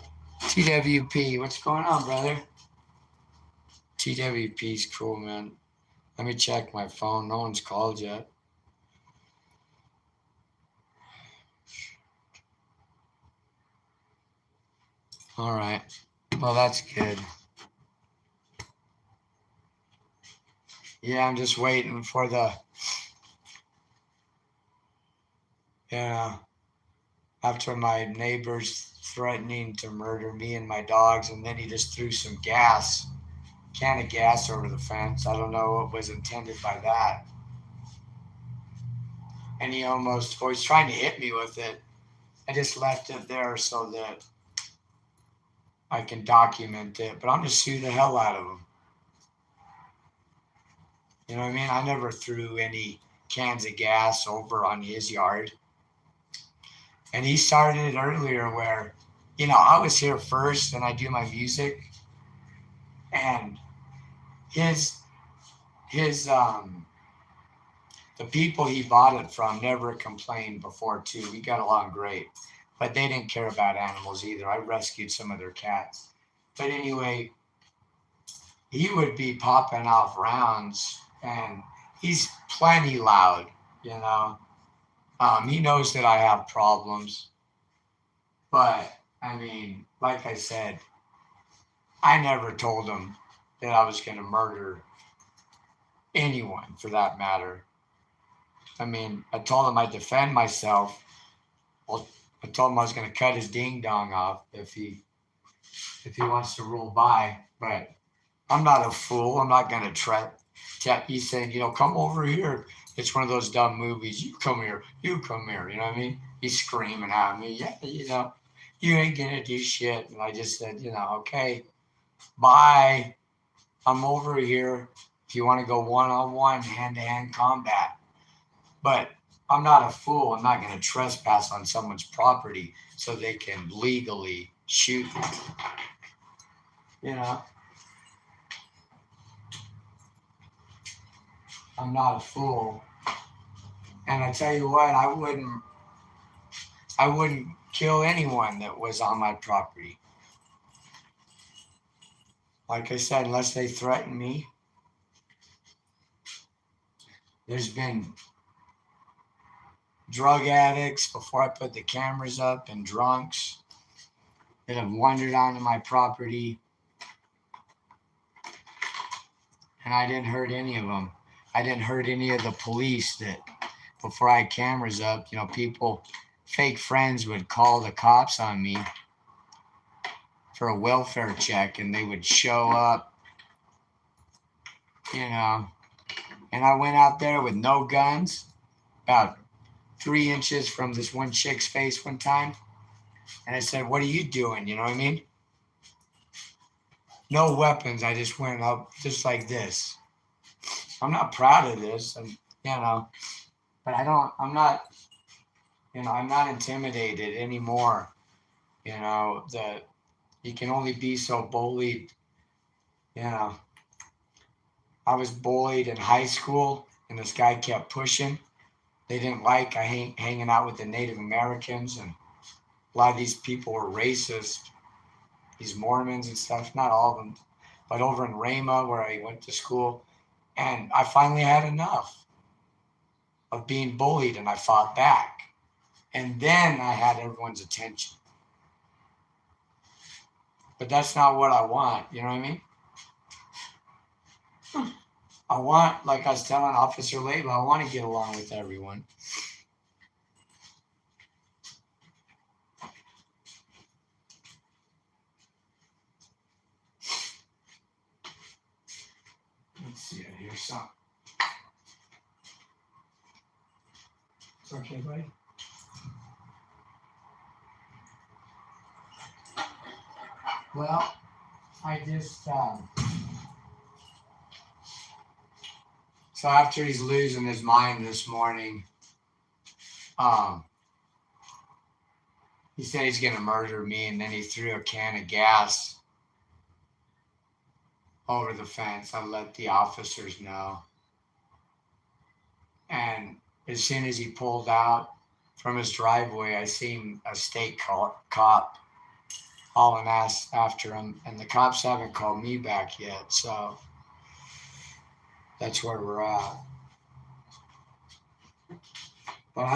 TWP. What's going on, brother? TWP's cool, man. Let me check my phone. No one's called yet. All right. Well, that's good. Yeah, I'm just waiting for the, after my neighbors threatening to murder me and my dogs, and then he just threw some can of gas over the fence. I don't know what was intended by that. And he was trying to hit me with it. I just left it there so that I can document it, but I'm just sue the hell out of him. You know what I mean? I never threw any cans of gas over on his yard. And he started it earlier where, I was here first and I do my music. And the people he bought it from never complained before too. We got along great. But they didn't care about animals either. I rescued some of their cats. But anyway, he would be popping off rounds and he's plenty loud, He knows that I have problems. But, I mean, like I said, I never told him that I was going to murder anyone for that matter. I mean, I told him I'd defend myself. Well, I told him I was going to cut his ding dong off if he wants to roll by. But I'm not a fool. I'm not going to try. He's saying, come over here. It's one of those dumb movies. You come here. You come here. You know what I mean? He's screaming at me. Yeah, you ain't going to do shit. And I just said, okay, bye. I'm over here if you want to go one-on-one, hand-to-hand combat. But I'm not a fool. I'm not going to trespass on someone's property so they can legally shoot me. I'm not a fool. And I tell you what, I wouldn't kill anyone that was on my property. Like I said, unless they threaten me. There's been drug addicts before I put the cameras up and drunks that have wandered onto my property. And I didn't hurt any of them. I didn't hurt any of the police that before I had cameras up, people, fake friends would call the cops on me for a welfare check and they would show up, and I went out there with no guns, about 3 inches from this one chick's face one time. And I said, what are you doing? You know what I mean? No weapons. I just went up just like this. I'm not proud of this, and but I'm not intimidated anymore. That you can only be so bullied. I was bullied in high school, and this guy kept pushing. They didn't like I hanging out with the Native Americans, and a lot of these people were racist. these Mormons and stuff, not all of them, but over in Rhema where I went to school. And I finally had enough of being bullied and I fought back. And then I had everyone's attention. But that's not what I want, you know what I mean? I want, like I was telling Officer Leyva, I want to get along with everyone. Let's see, I hear something. It's okay, buddy? Well, I just, so after he's losing his mind this morning, he said he's going to murder me, and then he threw a can of gas over the fence. I let the officers know. And as soon as he pulled out from his driveway, I seen a state cop hauling ass after him, and the cops haven't called me back yet. So that's where we're at. But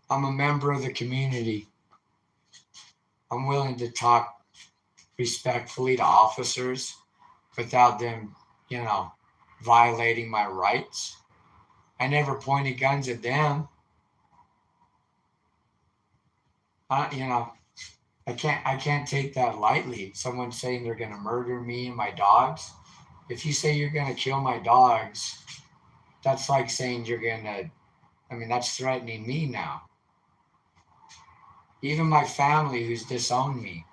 I'm a member of the community. I'm willing to talk respectfully to officers without them, violating my rights. I never pointed guns at them. I can't take that lightly. Someone saying they're going to murder me and my dogs. If you say you're going to kill my dogs, that's like saying you're going to, that's threatening me now. Even my family who's disowned me,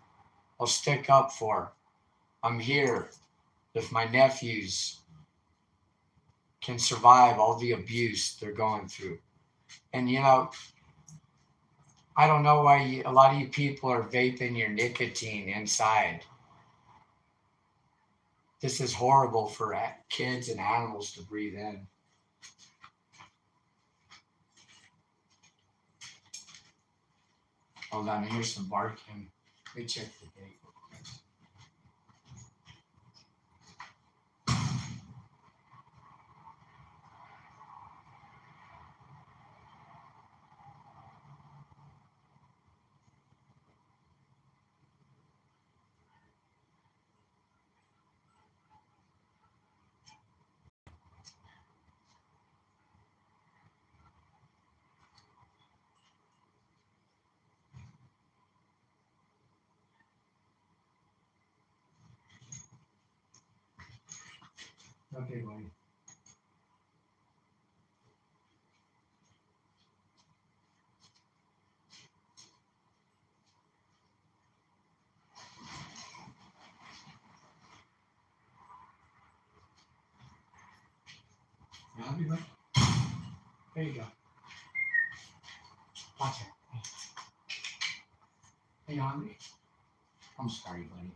I'll stick up for. I'm here. If my nephews can survive all the abuse they're going through. And, I don't know why a lot of you people are vaping your nicotine inside. This is horrible for kids and animals to breathe in. Hold on, here's some barking. Let me check the date. Okay, buddy. Yeah, I'll be back. There you go. Watch it. Are you hungry? I'm sorry, buddy.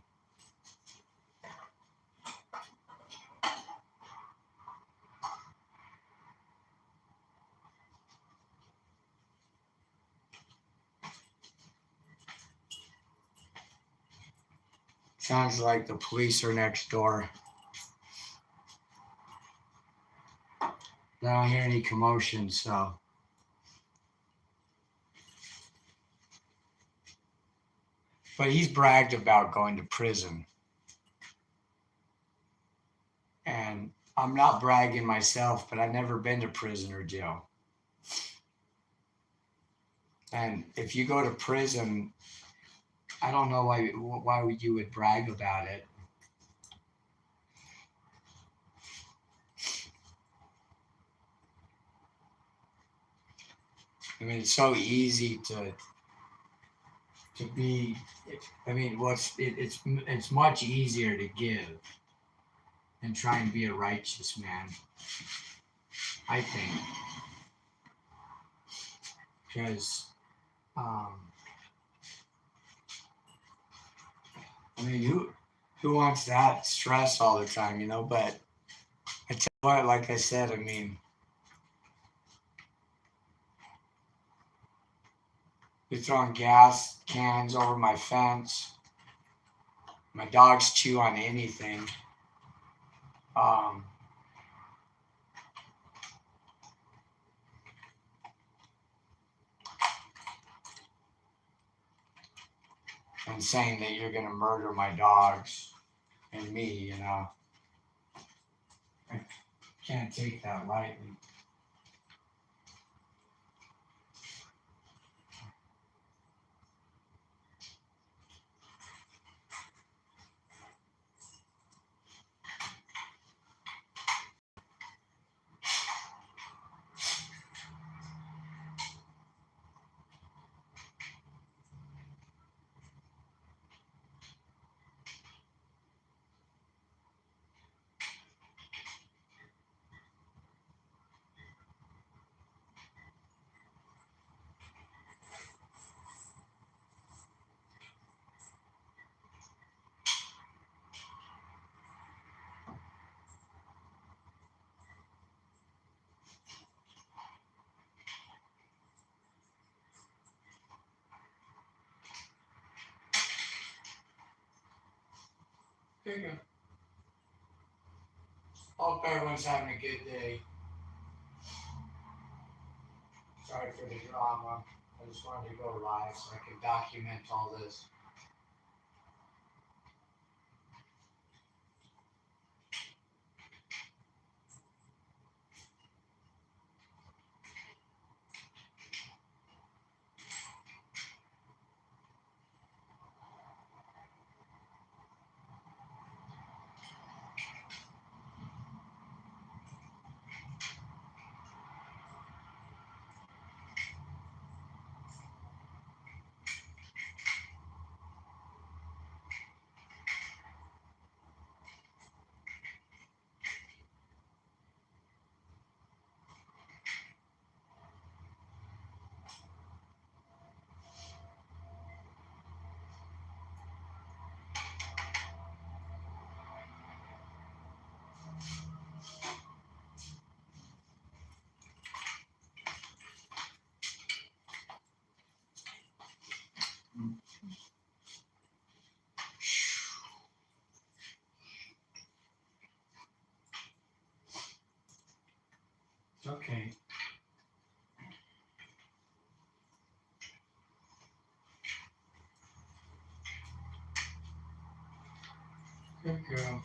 Sounds like the police are next door. I don't hear any commotion, so. But he's bragged about going to prison. And I'm not bragging myself, but I've never been to prison or jail. And if you go to prison, I don't know why you would brag about it. It's so easy to be. It's much easier to give than try and be a righteous man, I think, because who wants that stress all the time, But I tell you what, like I said, They're throwing gas cans over my fence. My dogs chew on anything. Um, and saying that you're going to murder my dogs and me, you know. I can't take that lightly. There you go. Hope everyone's having a good day. Sorry for the drama. I just wanted to go live so I could document all this. It's okay. Good girl.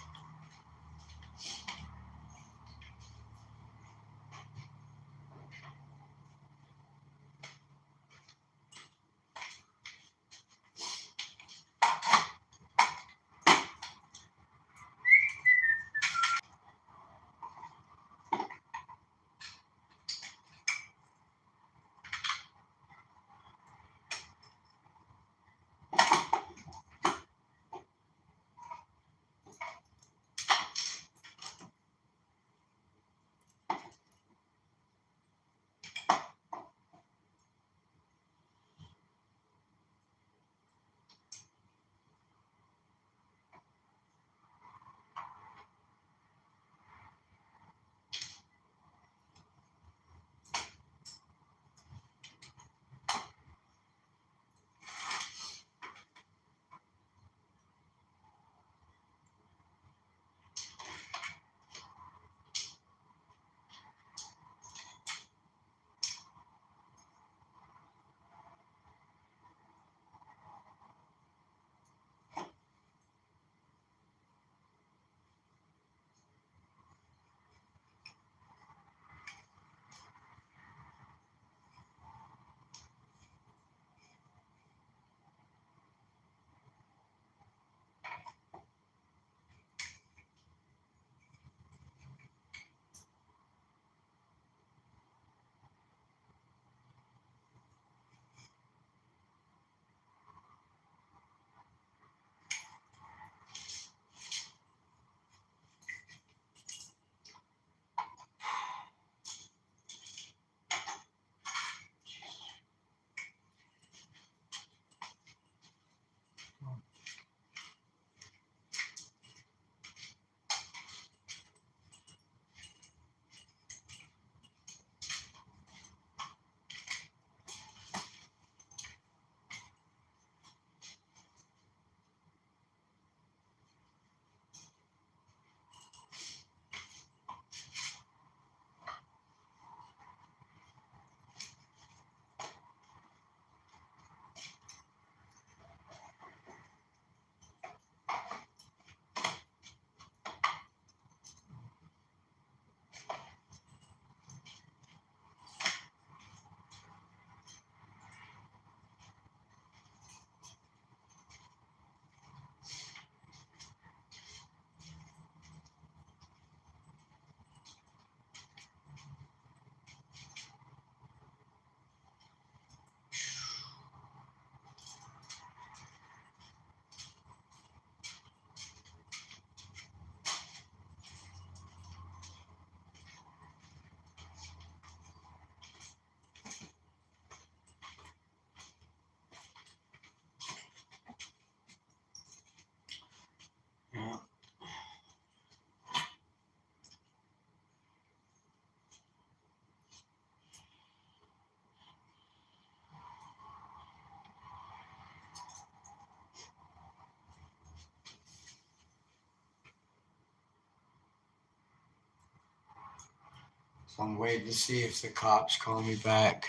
So I'm waiting to see if the cops call me back.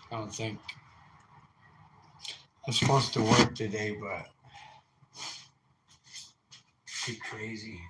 I don't think I'm supposed to work today, but too crazy.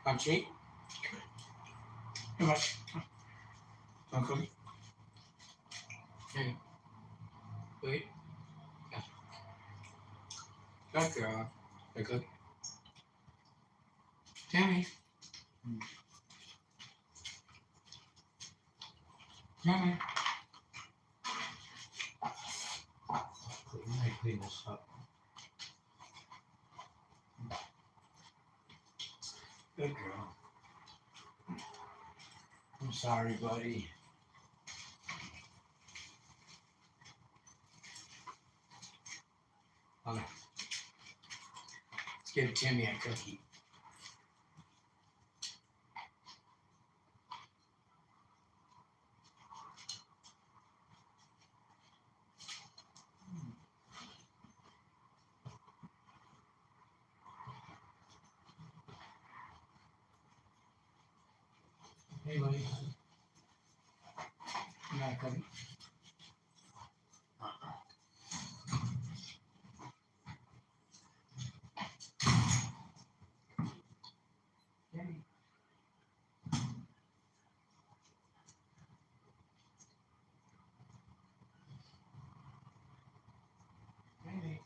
I'm cheap. How much? Uncle. Hey. Wait. Yeah. Good girl. Very good. Tammy. Tammy. Let me clean this up. Good girl. I'm sorry, buddy. Okay. Let's give Timmy a cookie. Hey, buddy. You got a cookie? Timmy. Timmy.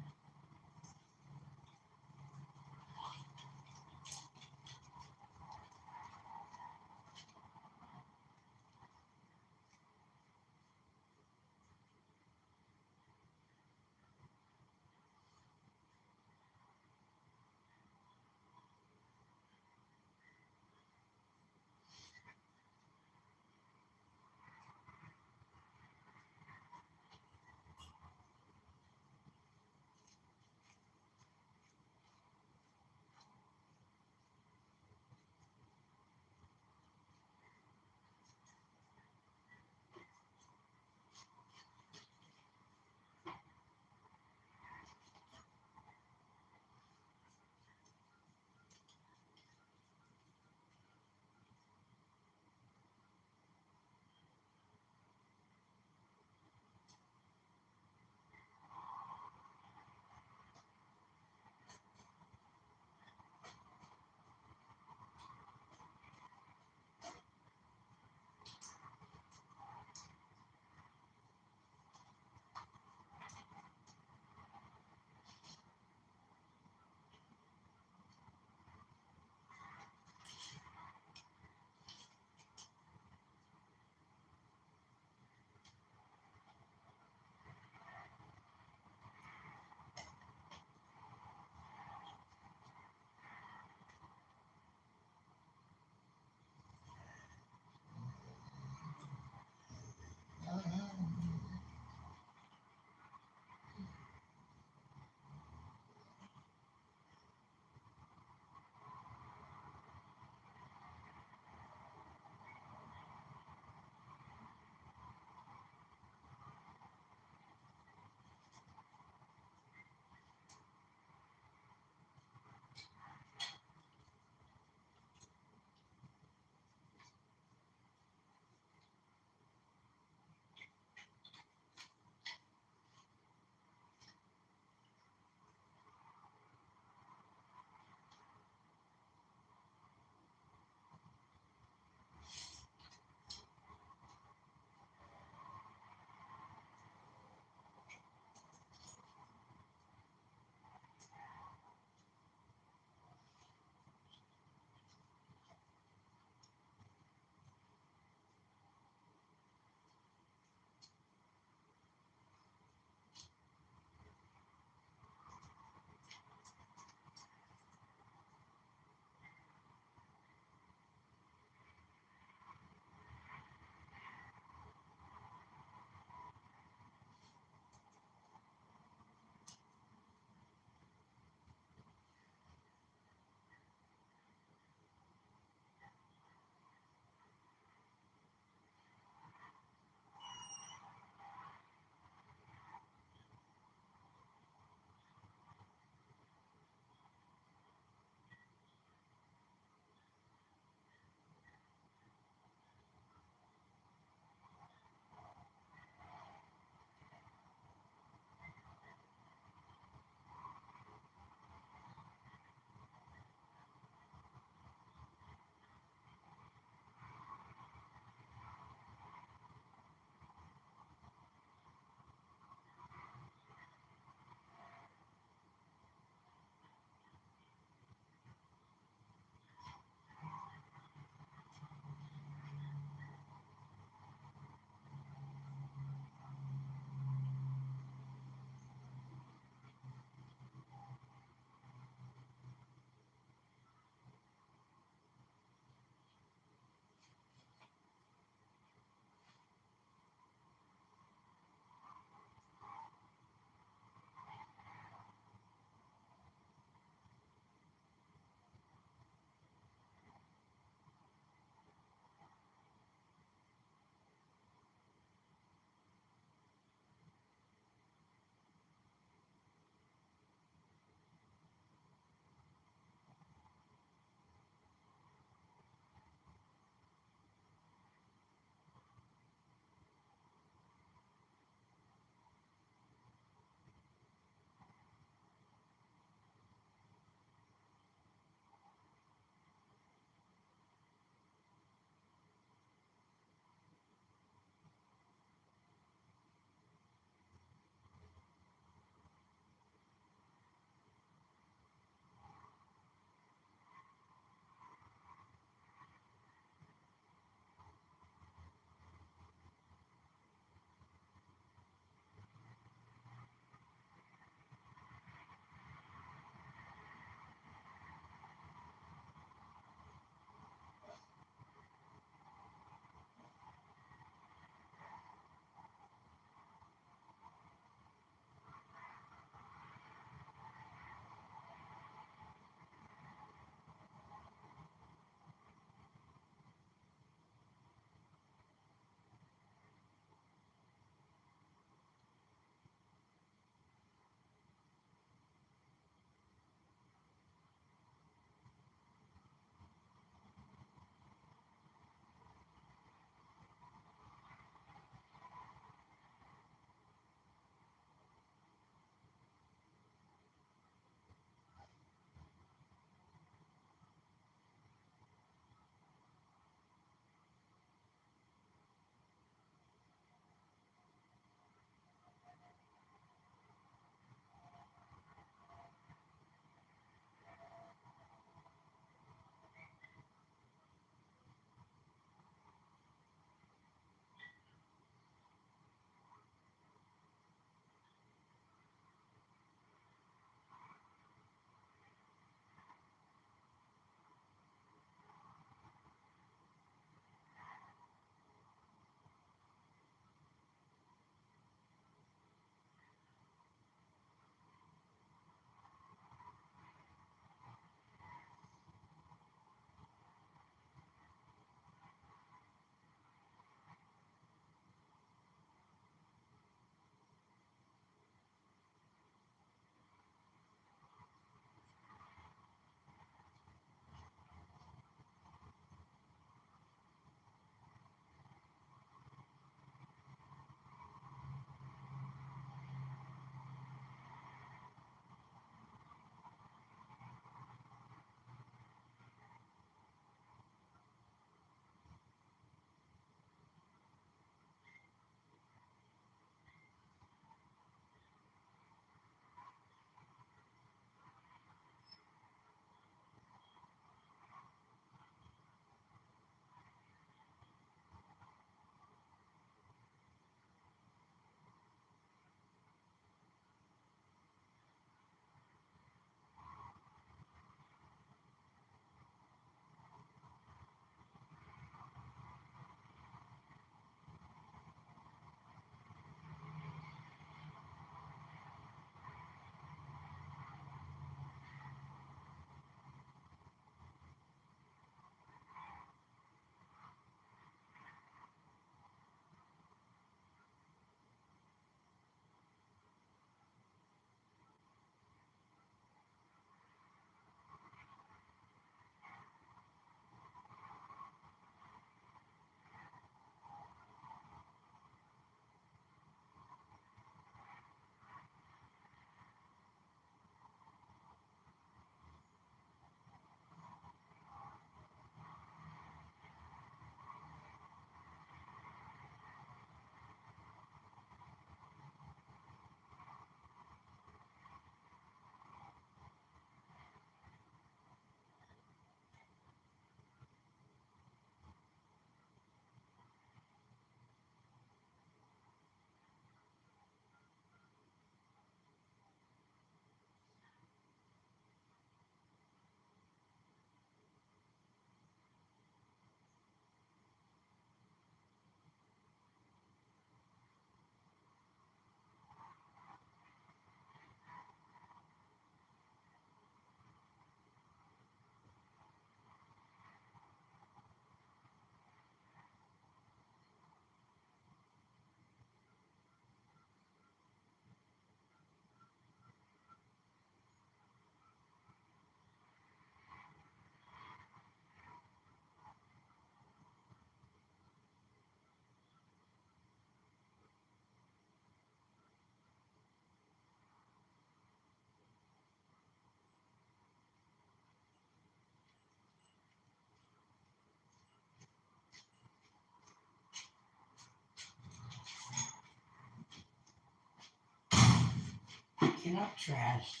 picking up trash.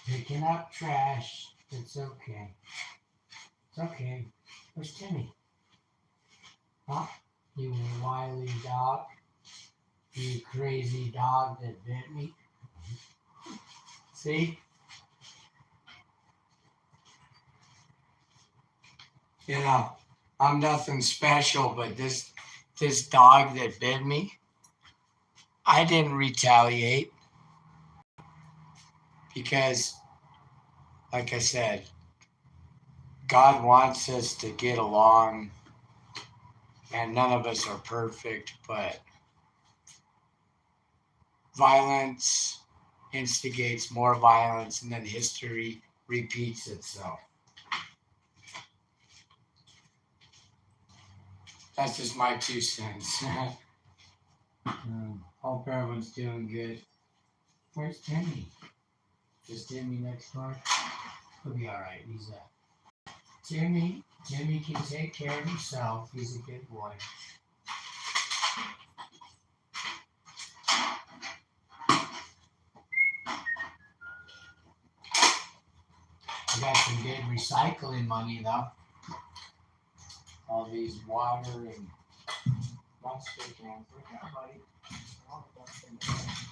Picking up trash. It's okay. It's okay. Where's Timmy? Huh? You wily dog. You crazy dog that bit me. See? You know, I'm nothing special, but this dog that bit me, I didn't retaliate because, like I said, God wants us to get along, and none of us are perfect, but violence instigates more violence, and then history repeats itself. That's just my 2 cents. Hope everyone's doing good. Where's Timmy? Is Timmy next door? He'll be all right. He's Timmy can take care of himself. He's a good boy. I got some good recycling money though. All these water and dumpster cans. Look out, buddy. All the dumpster cans.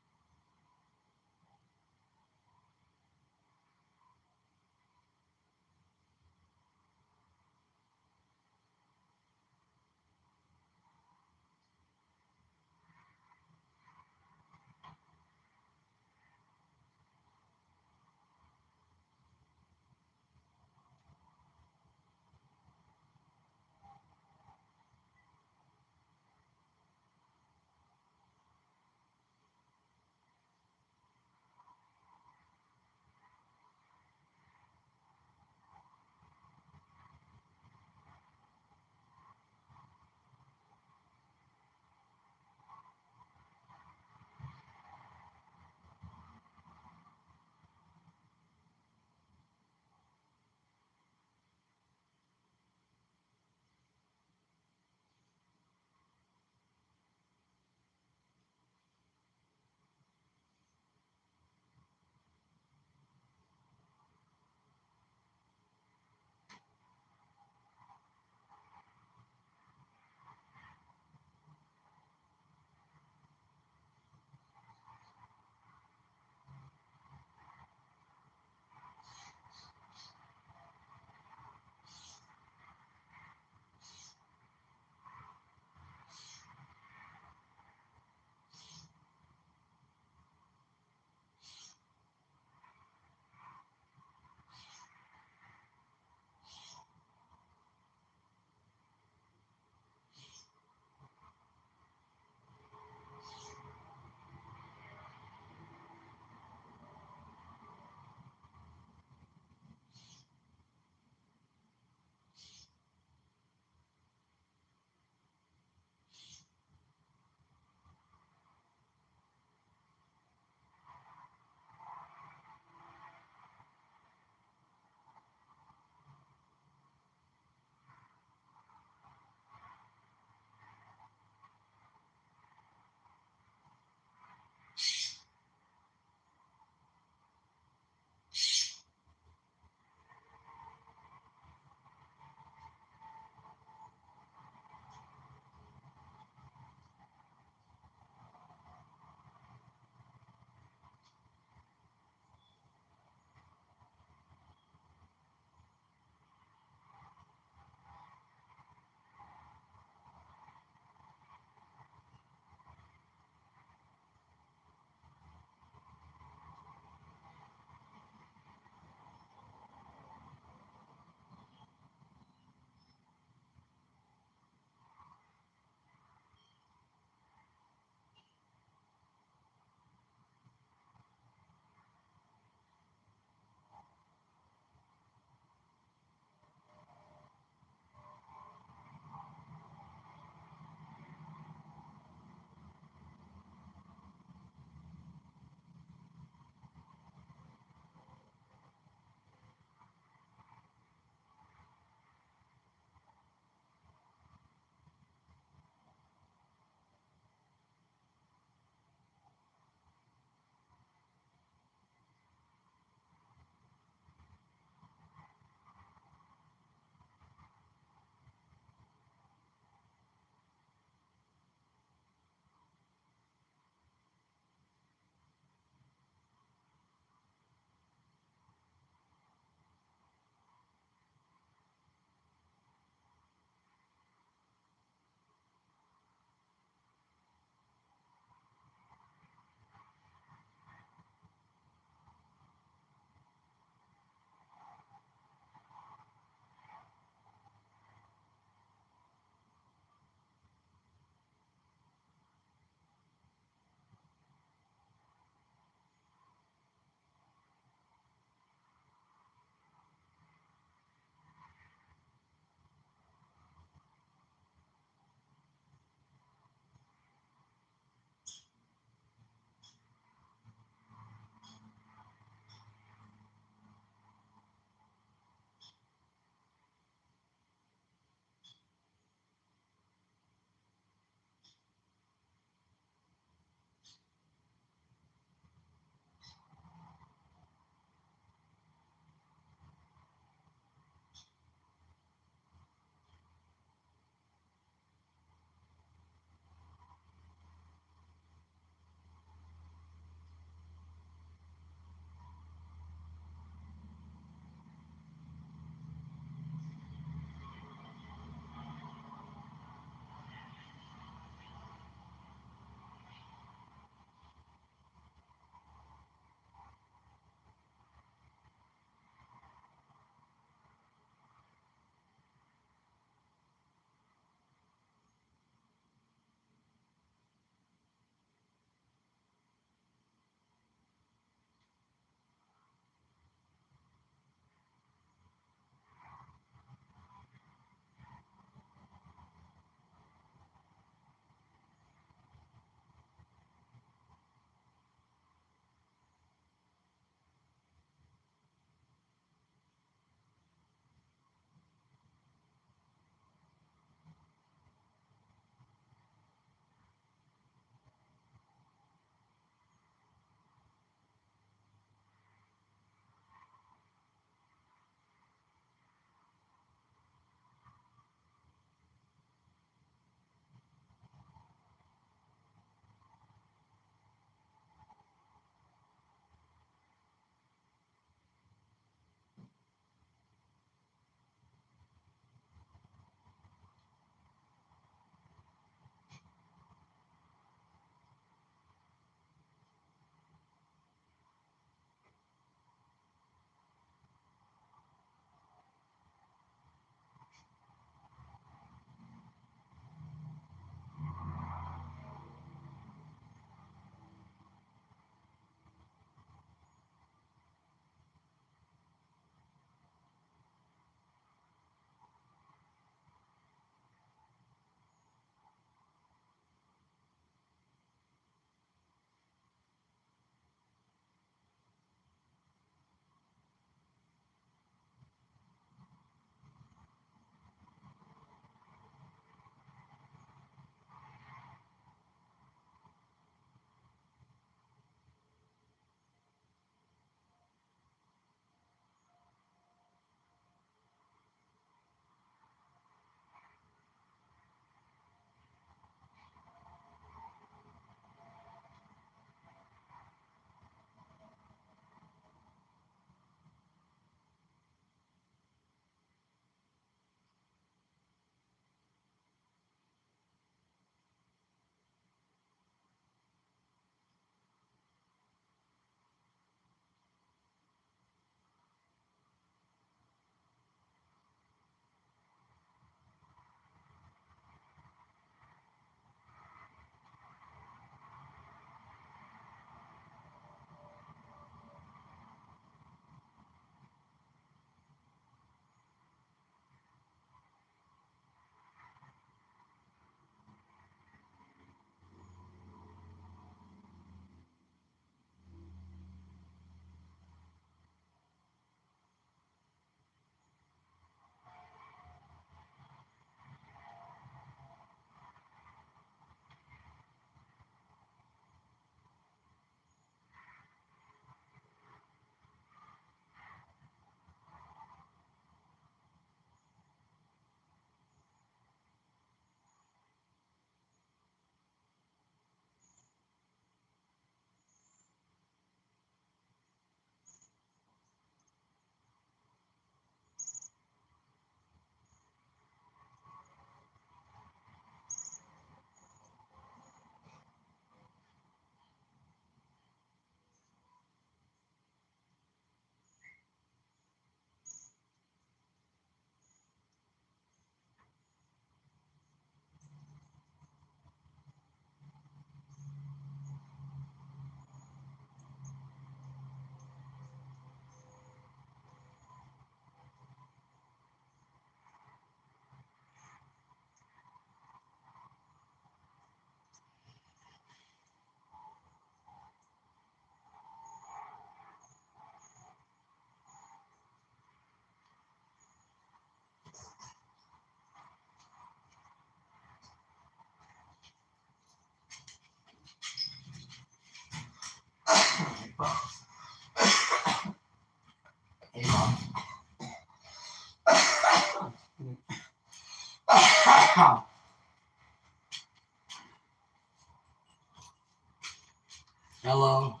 Hello.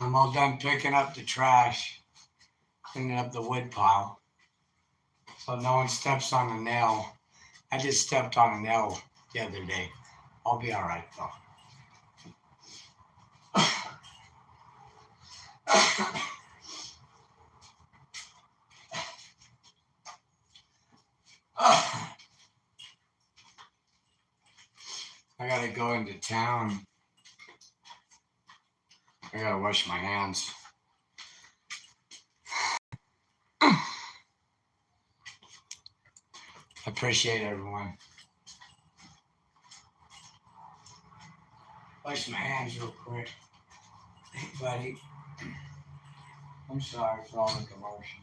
I'm all done picking up the trash, cleaning up the wood pile, so no one steps on a nail. I just stepped on a nail the other day. I'll be all right though. I gotta go into town. I gotta wash my hands. I appreciate everyone. Wash my hands real quick. Hey, buddy. I'm sorry for all the commotion.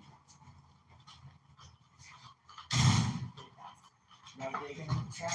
No digging in the trash.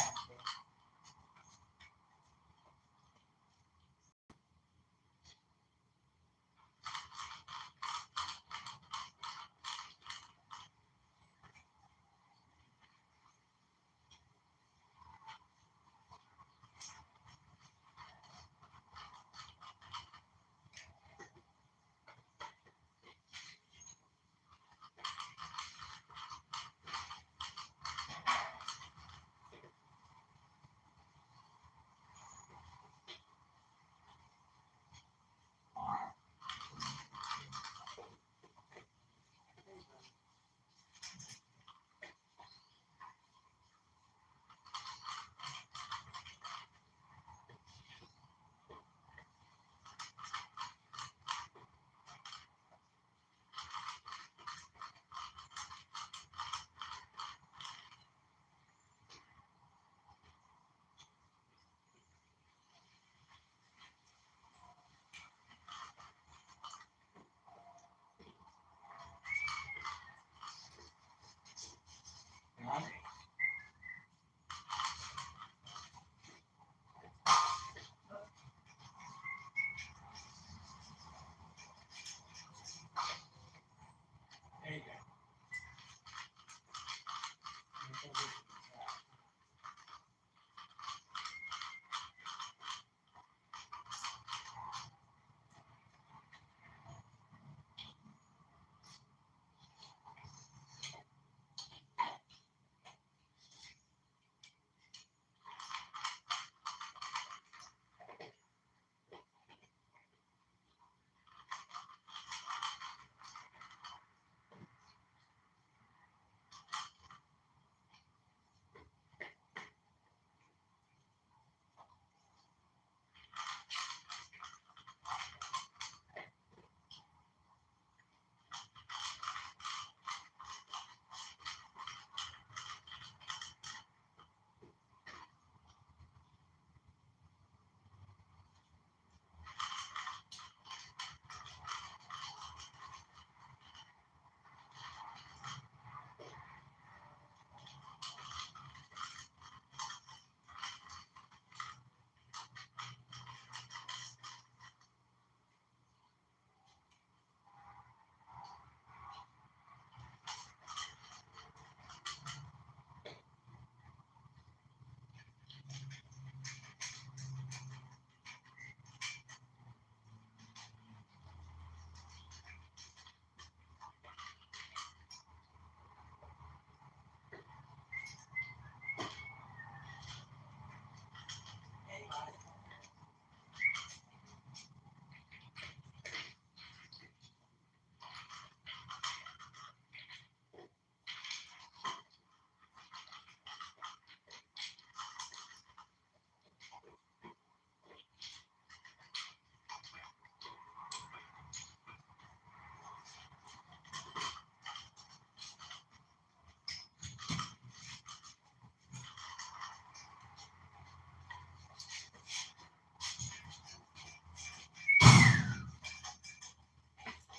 There you go.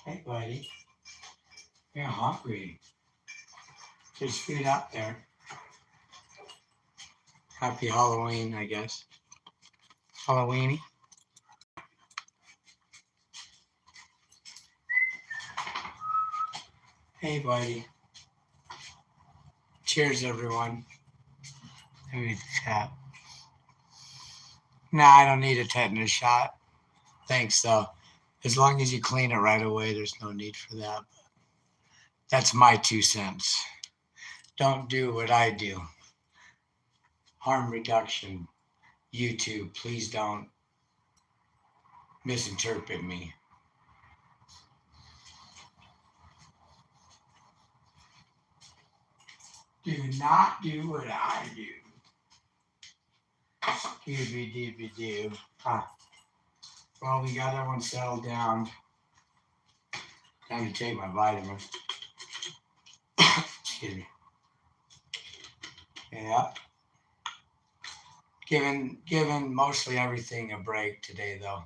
Hey, buddy. You're hungry. There's food out there. Happy Halloween, I guess. Halloweeny. Hey, buddy. Cheers, everyone. Let me tap. Nah, I don't need a tetanus shot. Thanks, though. As long as you clean it right away, there's no need for that. That's my 2 cents. Don't do what I do. Harm reduction. YouTube, please don't misinterpret me. Do not do what I do. Scooby-Dooby-Doo. Well, we got that one settled down. Time to take my vitamins. Excuse me. Yeah. Giving mostly everything a break today, though.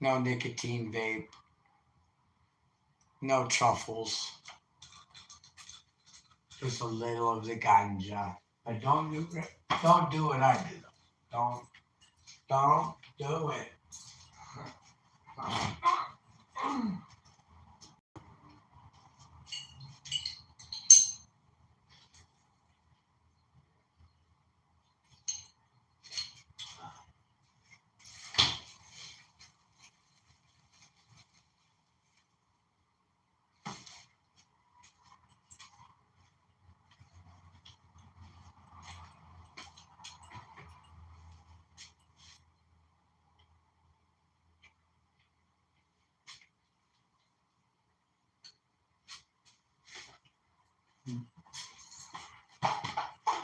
No nicotine vape. No truffles. Just a little of the ganja. But don't do what I do. Don't do it.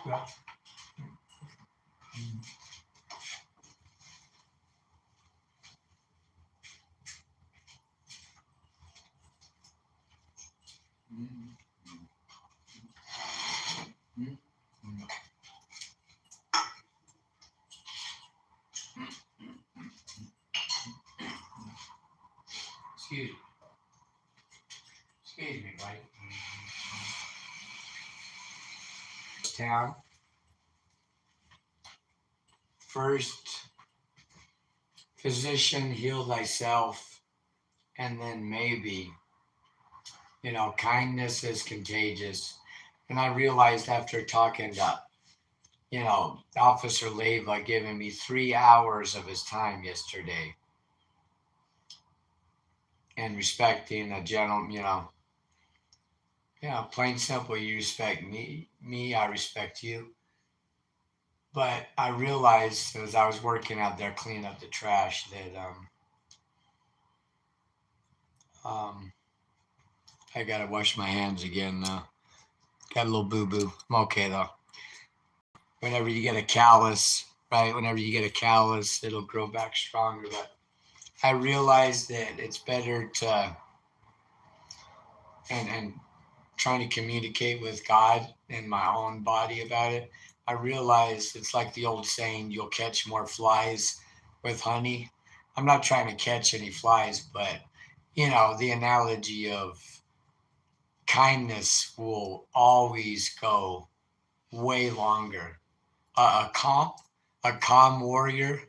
Yeah. Excuse me. Excuse me, buddy. Town. First, physician, heal thyself, and then maybe, kindness is contagious. And I realized after talking to, Officer Leva giving me 3 hours of his time yesterday and respecting a gentleman, plain simple, you respect me, I respect you. But I realized as I was working out there cleaning up the trash that I gotta wash my hands again now. Got a little boo-boo. I'm okay though. Whenever you get a callus, right? Whenever you get a callus, it'll grow back stronger. But I realized that it's better to and trying to communicate with God in my own body about it. I realized it's like the old saying, you'll catch more flies with honey. I'm not trying to catch any flies, but the analogy of kindness will always go way longer. A calm warrior,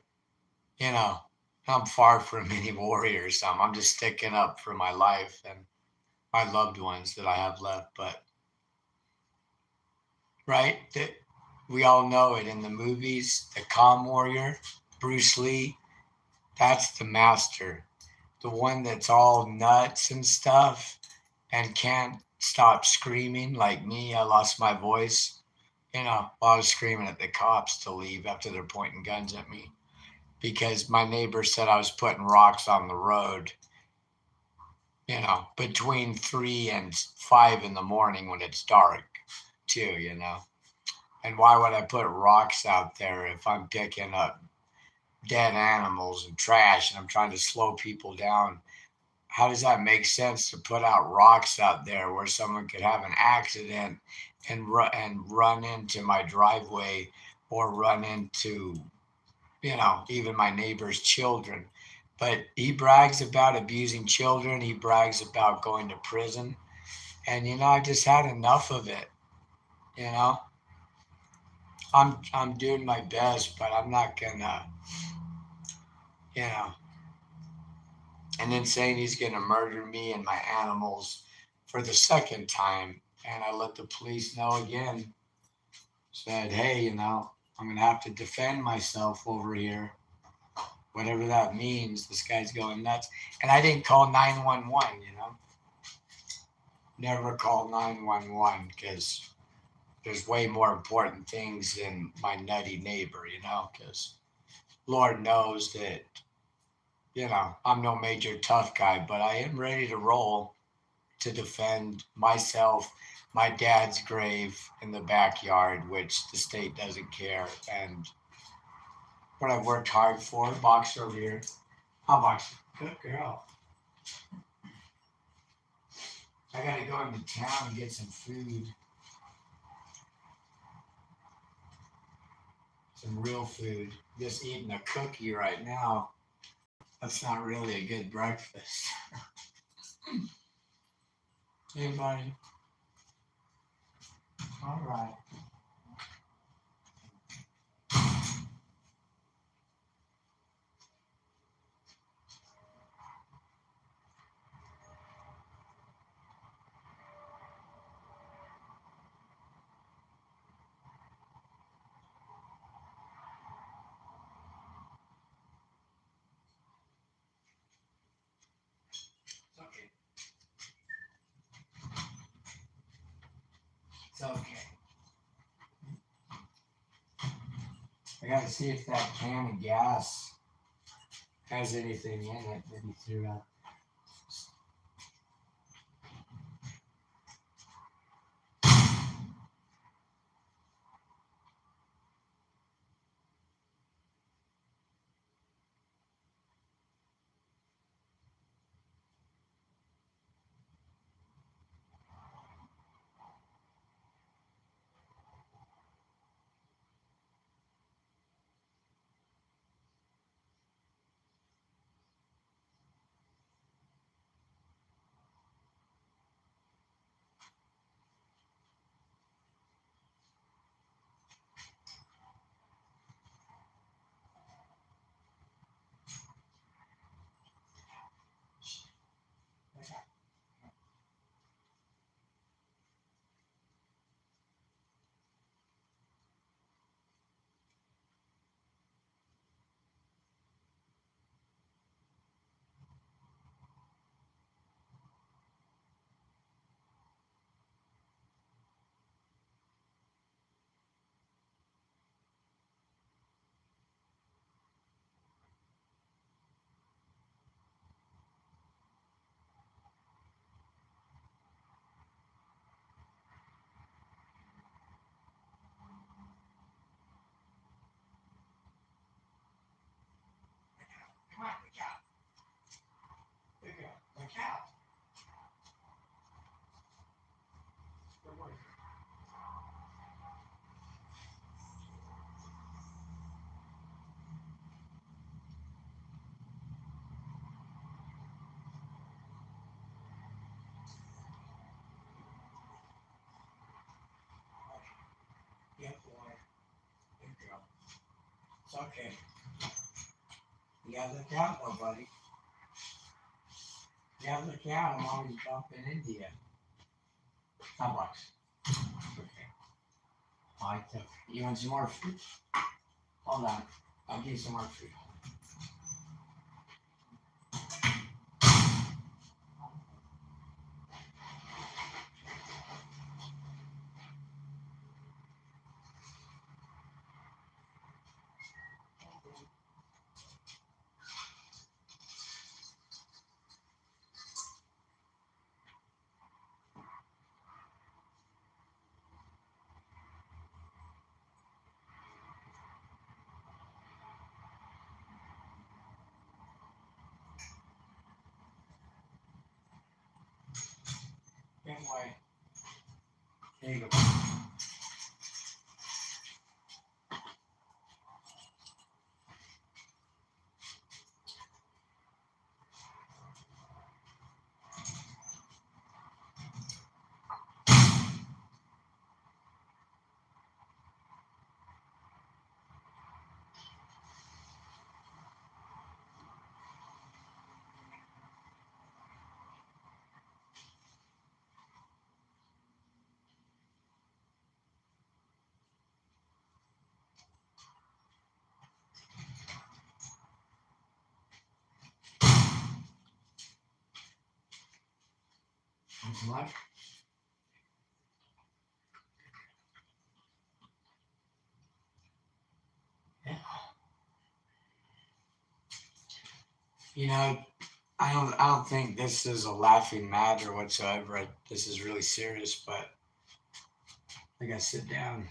I'm far from any warriors. I'm just sticking up for my life and my loved ones that I have left. But right, that we all know it in the movies, the calm warrior, Bruce Lee, that's the master, the one that's all nuts and stuff and can't stop screaming like me. I lost my voice, while I was screaming at the cops to leave after they're pointing guns at me because my neighbor said I was putting rocks on the road, between 3 and 5 in the morning when it's dark too, And why would I put rocks out there if I'm picking up dead animals and trash and I'm trying to slow people down? How does that make sense to put out rocks out there where someone could have an accident and run into my driveway or run into, even my neighbor's children? But he brags about abusing children. He brags about going to prison. And, I just had enough of it, I'm doing my best, but I'm not gonna, and then saying he's gonna murder me and my animals for the second time And I let the police know again, said, hey, I'm going to have to defend myself over here, whatever that means. This guy's going nuts. And I didn't call 911, never call 911 because there's way more important things than my nutty neighbor, because Lord knows that, I'm no major tough guy, but I am ready to roll to defend myself, my dad's grave in the backyard, which the state doesn't care. And what I've worked hard for, boxer over here. How boxer? Good girl. I gotta go into town and get some food. Some real food. Just eating a cookie right now. That's not really a good breakfast. Hey, buddy. All right. It's okay. It's okay. I gotta see if that can of gas has anything in it that he threw out. Come on, look out. Look out. Good boy. Good boy. Good girl. It's okay. You gotta look out though, buddy. You gotta look out. I'm always bumping into you. $5. Okay. I took. You want some more food? Hold on. I'll give you some more food. Good boy. There you go. What? Yeah. You know, I don't think this is a laughing matter whatsoever. This is really serious, but I gotta sit down,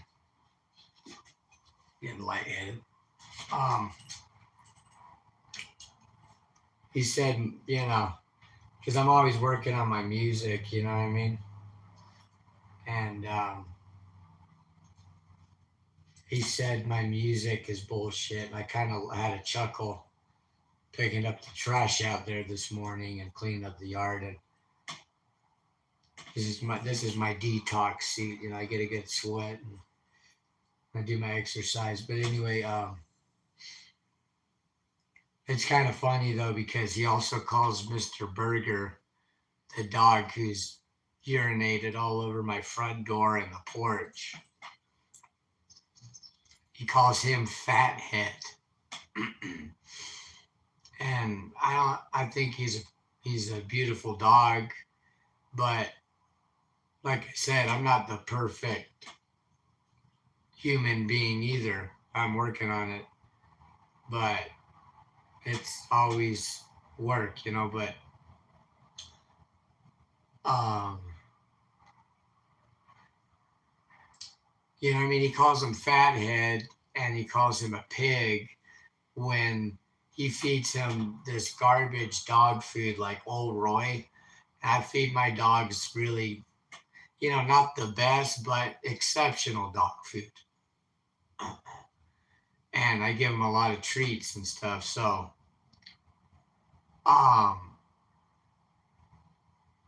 getting lightheaded. Um, he said, because I'm always working on my music, you know what I mean? And he said my music is bullshit. I kind of had a chuckle picking up the trash out there this morning and cleaning up the yard. And this is my detox seat. I get a good sweat and I do my exercise. But anyway, it's kind of funny though because he also calls Mr. Burger, the dog who's urinated all over my front door and the porch. He calls him Fathead. And I think he's a beautiful dog, but like I said, I'm not the perfect human being either. I'm working on it, but it's always work. But um, I mean, he calls him Fathead and he calls him a pig when he feeds him this garbage dog food like Old Roy. I feed my dogs really, not the best, but exceptional dog food. And I give him a lot of treats and stuff. So, um,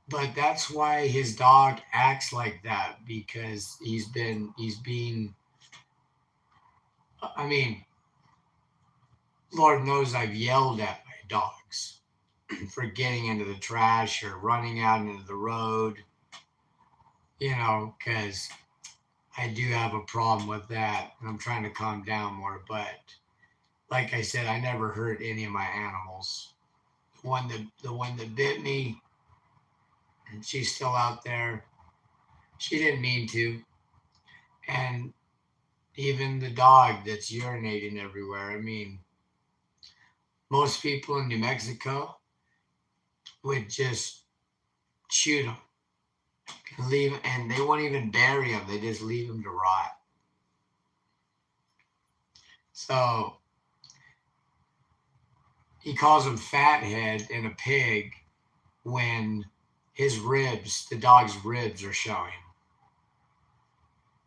but that's why his dog acts like that because he's being, I mean, Lord knows I've yelled at my dogs for getting into the trash or running out into the road, because I do have a problem with that and I'm trying to calm down more. But like I said, I never hurt any of my animals. The one that bit me, and she's still out there. She didn't mean to. And even the dog that's urinating everywhere. I mean, most people in New Mexico would just shoot them and leave, and they won't even bury them. They just leave them to rot. So he calls him fathead and a pig when the dog's ribs are showing.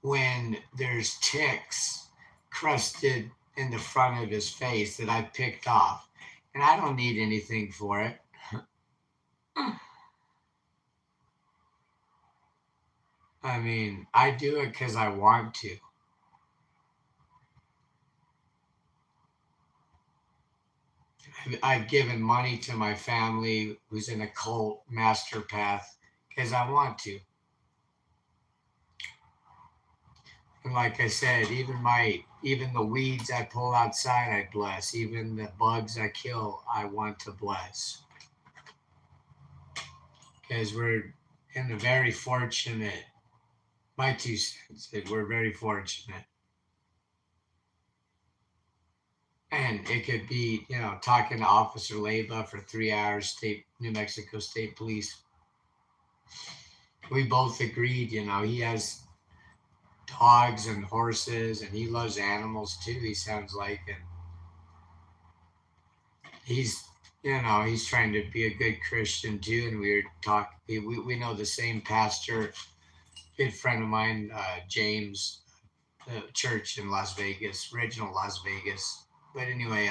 When there's ticks crusted in the front of his face that I've picked off, and I don't need anything for it. I mean, I do it because I want to. I've given money to my family who's in a cult master path because I want to. And like I said, even the weeds I pull outside, I bless. Even the bugs I kill, I want to bless. Because we're in a very fortunate, my 2 cents, we're very fortunate. And it could be, talking to Officer Leyva for 3 hours, New Mexico State Police. We both agreed, he has dogs and horses and he loves animals too, he sounds like. And he's trying to be a good Christian too. And we were talking, we know the same pastor, good friend of mine, James, the church in Las Vegas, original Las Vegas. But anyway,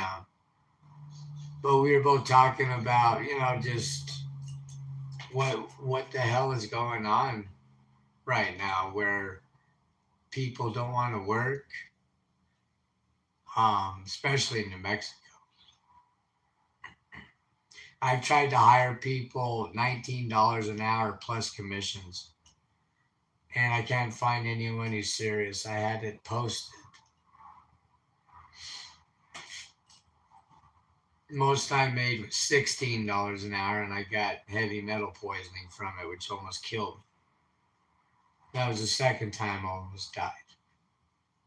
but we were both talking about, just what the hell is going on right now where people don't want to work, especially in New Mexico. I've tried to hire people $19 an hour plus commissions, and I can't find anyone who's serious. I had it posted. most I made was $16 an hour, and I got heavy metal poisoning from it, which almost killed me. That was the second time I almost died.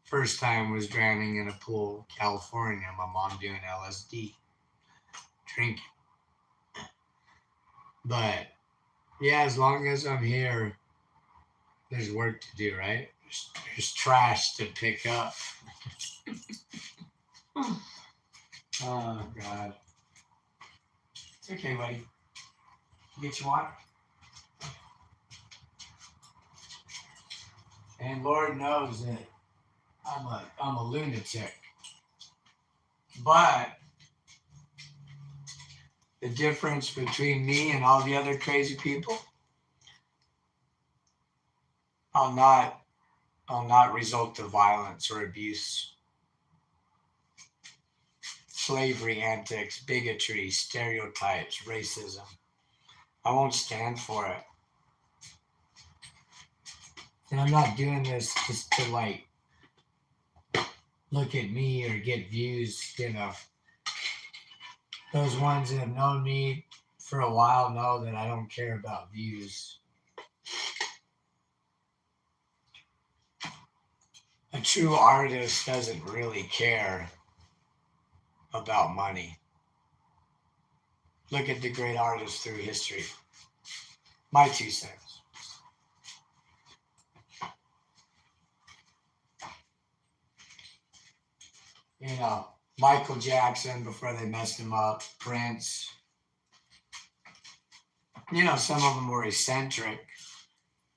First time was drowning in a pool, California. My mom doing LSD, drinking. But yeah, as long as I'm here, there's work to do, right? There's trash to pick up. Oh God. It's okay, buddy. Get you water. And Lord knows that I'm a lunatic. But the difference between me and all the other crazy people, I'll not resort to violence or abuse, slavery antics, bigotry, stereotypes, racism. I won't stand for it. And I'm not doing this just to like look at me or get views, Those ones that have known me for a while know that I don't care about views. A true artist doesn't really care about money. Look at the great artists through history. My 2 cents. Michael Jackson before they messed him up, Prince. Some of them were eccentric,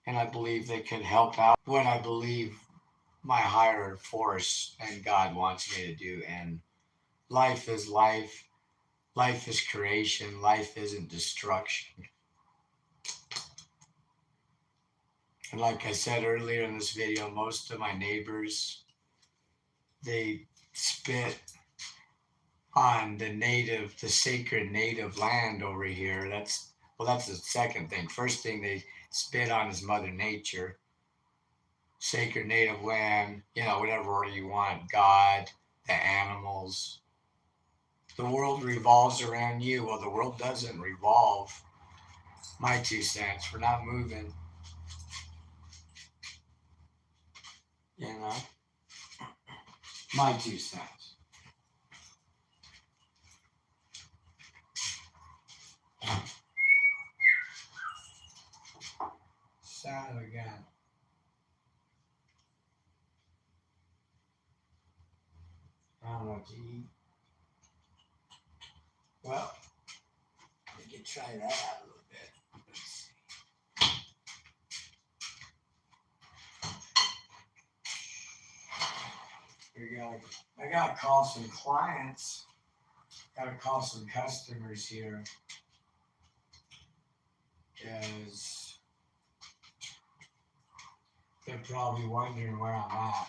and I believe they could help out what I believe my higher force and God wants me to do. And life is life. Life is creation. Life isn't destruction. And like I said earlier in this video, most of my neighbors, they spit on the sacred native land over here. That's the second thing. First thing they spit on is Mother Nature, sacred native land, whatever order you want, God, the animals. The world revolves around you. Well, the world doesn't revolve. My 2 cents. We're not moving. My 2 cents. Sound of a gun. I don't know what to eat. Well, we can try that out a little bit. Let's see. I gotta call some clients. Gotta call some customers here. Because they're probably wondering where I'm at.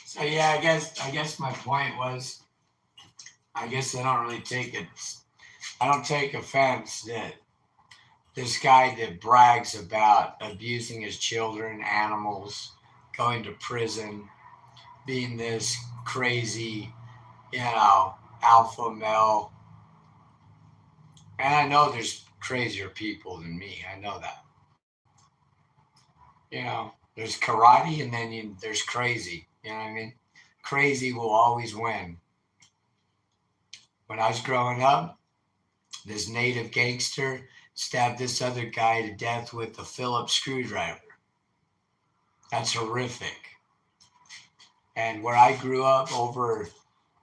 So yeah, I guess my point was, I guess I don't really take it. I don't take offense that this guy that brags about abusing his children, animals, going to prison, being this crazy, alpha male. And I know there's crazier people than me. I know that. There's karate and then there's crazy. You know what I mean? crazy will always win. When I was growing up, this native gangster stabbed this other guy to death with a Phillips screwdriver. That's horrific. And where I grew up over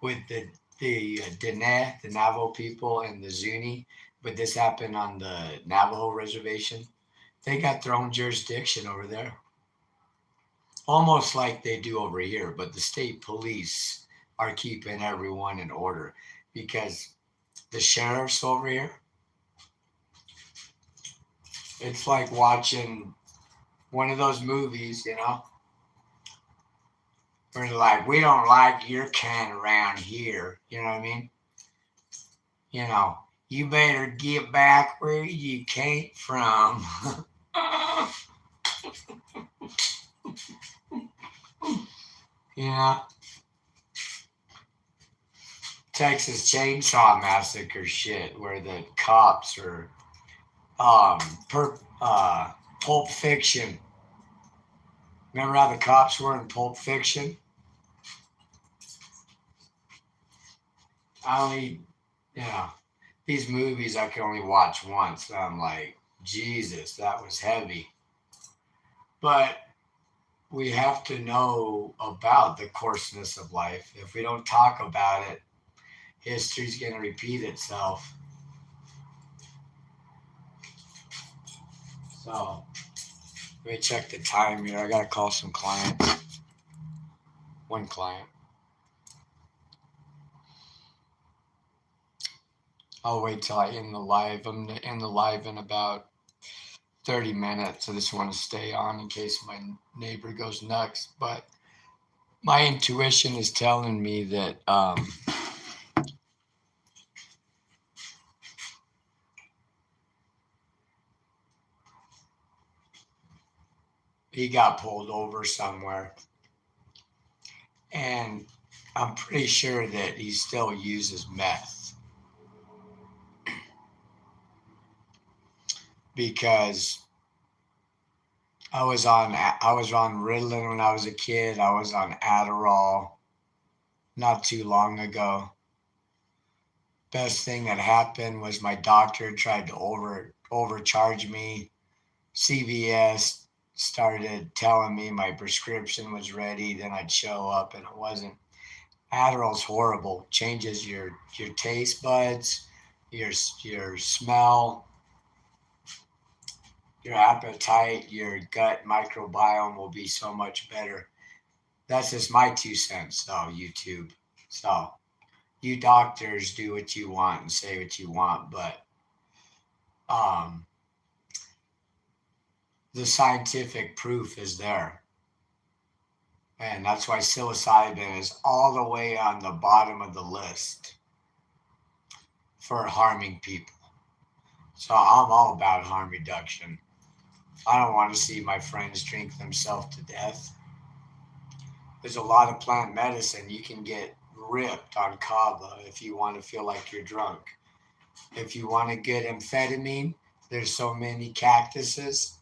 with the Diné, the Navajo people, and the Zuni, but this happened on the Navajo reservation. They got their own jurisdiction over there, almost like they do over here. But the state police are keeping everyone in order because the sheriffs over here, it's like watching one of those movies, where they're like, we don't like your kind around here. You know what I mean? You better get back where you came from. Yeah. Texas Chainsaw Massacre shit, where the cops are Pulp Fiction. Remember how the cops were in Pulp Fiction? These movies I can only watch once. I'm like, Jesus, that was heavy. But we have to know about the coarseness of life. If we don't talk about it, history's going to repeat itself. So, let me check the time here. I got to call some clients. One client. I'll wait till I end the live. I'm going to end the live in about 30 minutes. I just want to stay on in case my neighbor goes nuts. But my intuition is telling me that he got pulled over somewhere. And I'm pretty sure that he still uses meth. Because I was on Ritalin when I was a kid. I was on Adderall not too long ago. Best thing that happened was my doctor tried to overcharge me. CVS started telling me my prescription was ready. Then I'd show up and it wasn't. Adderall's horrible. Changes your taste buds, your smell, your appetite, your gut microbiome will be so much better. That's just my 2 cents, though, YouTube. So, you doctors do what you want and say what you want, but the scientific proof is there. And that's why psilocybin is all the way on the bottom of the list for harming people. So, I'm all about harm reduction. I don't want to see my friends drink themselves to death. There's a lot of plant medicine. You can get ripped on kava if you want to feel like you're drunk. If you want to get amphetamine, there's so many cactuses,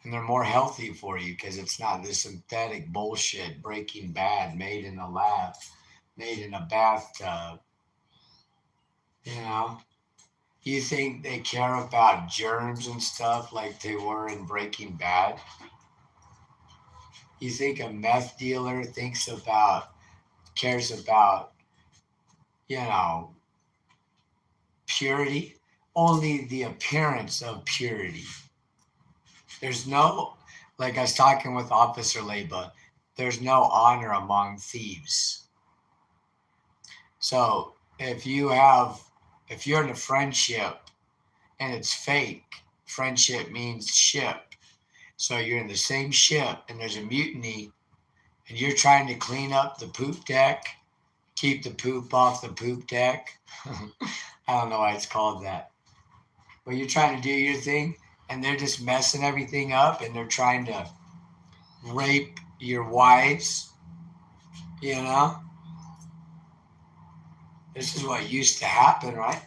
and they're more healthy for you because it's not this synthetic bullshit Breaking Bad made in a lab, made in a bathtub. You think they care about germs and stuff like they were in Breaking Bad? You think a meth dealer cares about, purity? Only the appearance of purity. There's no, like I was talking with Officer Leba, there's no honor among thieves. So if you're in a friendship and it's fake, friendship means ship. So you're in the same ship and there's a mutiny and you're trying to clean up the poop deck, keep the poop off the poop deck. I don't know why it's called that. But you're trying to do your thing and they're just messing everything up and they're trying to rape your wives, This is what used to happen, right?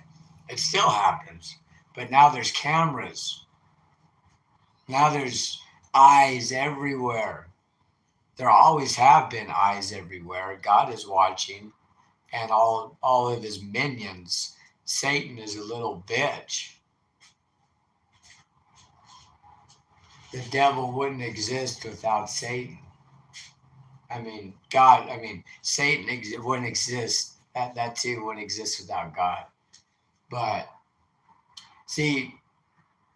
It still happens. But now there's cameras. Now there's eyes everywhere. There always have been eyes everywhere. God is watching, and all of his minions. Satan is a little bitch. The devil wouldn't exist without Satan. Satan wouldn't exist. That too wouldn't exist without God. But see,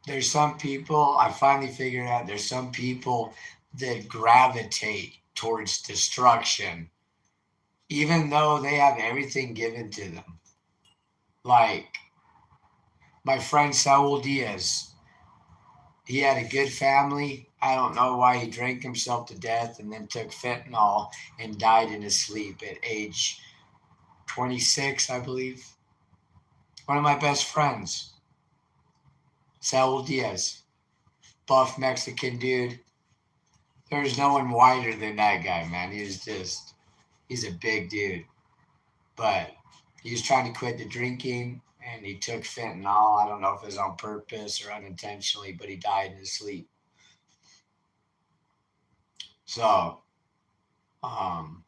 there's some people, I finally figured out there's some people that gravitate towards destruction, even though they have everything given to them. Like my friend Saul Diaz, he had a good family. I don't know why he drank himself to death and then took fentanyl and died in his sleep at age 26, I believe. One of my best friends, Saul Diaz, buff Mexican dude. There's no one whiter than that guy, man. He's a big dude. But he was trying to quit the drinking and he took fentanyl. I don't know if it was on purpose or unintentionally, but he died in his sleep. So, um,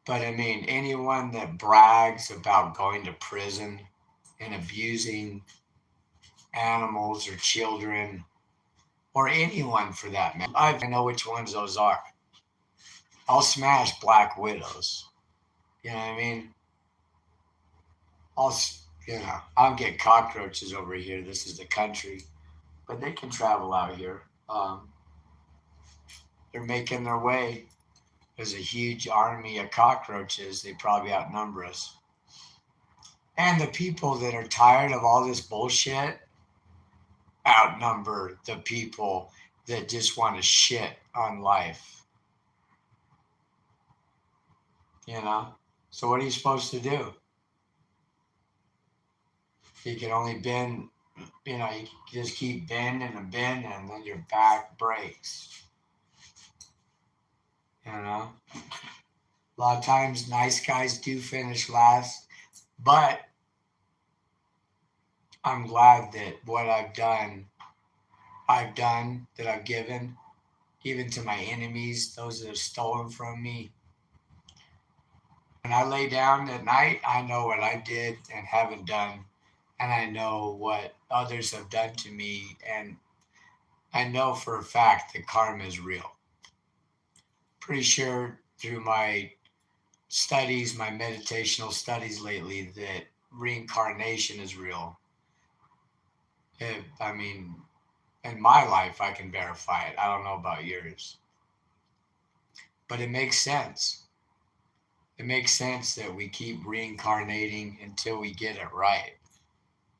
but I mean, anyone that brags about going to prison and abusing animals or children or anyone for that matter, I know which ones those are. I'll smash black widows. You know what I mean? I'll, I'll get cockroaches over here. This is the country, but they can travel out here. They're making their way. There's a huge army of cockroaches. They probably outnumber us. And the people that are tired of all this bullshit outnumber the people that just want to shit on life. You know? So what are you supposed to do? You can only bend, you just keep bending and bending and then your back breaks. You know? A lot of times nice guys do finish last, but I'm glad that what I've done, that I've given, even to my enemies, those that have stolen from me. When I lay down at night, I know what I did and haven't done, and I know what others have done to me, and I know for a fact that karma is real. Pretty sure through my studies, my meditational studies lately, that reincarnation is real. In my life, I can verify it. I don't know about yours. But it makes sense. It makes sense that we keep reincarnating until we get it right.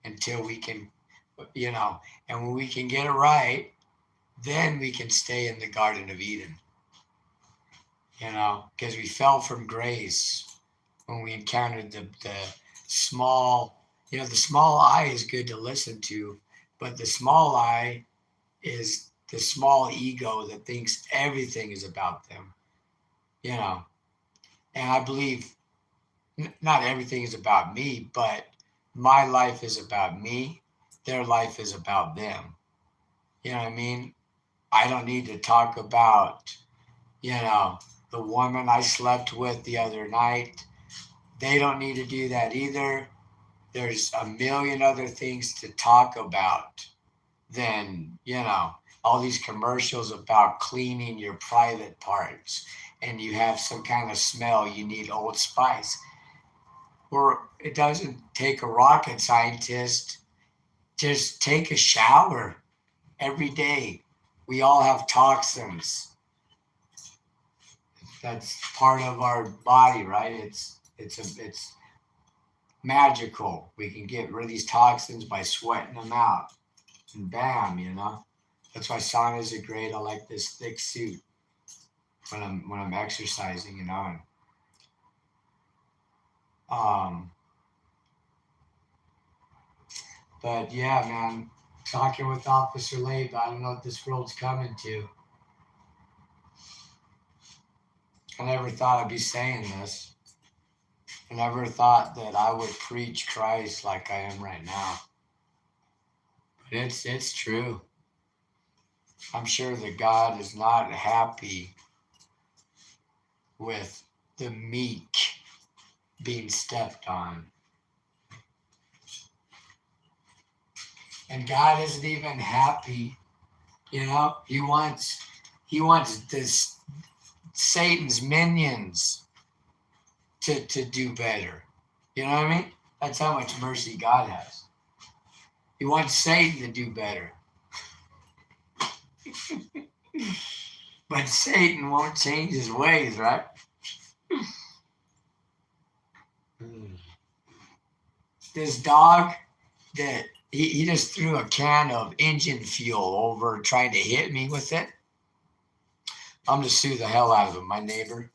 Until we can, and when we can get it right, then we can stay in the Garden of Eden. Because we fell from grace when we encountered the small, the small I is good to listen to, but the small I is the small ego that thinks everything is about them, and I believe not everything is about me, but my life is about me. Their life is about them. You know what I mean? I don't need to talk about, the woman I slept with the other night. They don't need to do that either. There's a million other things to talk about than, all these commercials about cleaning your private parts and you have some kind of smell, you need Old Spice. Or it doesn't take a rocket scientist. Just take a shower every day. We all have toxins. That's part of our body, right? It's magical. We can get rid of these toxins by sweating them out. And bam. That's why saunas are great. I like this thick suit when I'm exercising, And, but yeah, man, talking with Officer Labe, I don't know what this world's coming to. I never thought I'd be saying this. I never thought that I would preach Christ like I am right now. But it's true. I'm sure that God is not happy with the meek being stepped on. And God isn't even happy, you know. He wants this Satan's minions to do better. You know what I mean? That's how much mercy God has. He wants Satan to do better. But Satan won't change his ways, right? This dog that he just threw a can of engine fuel over trying to hit me with it. I'm going to sue the hell out of him, my neighbor,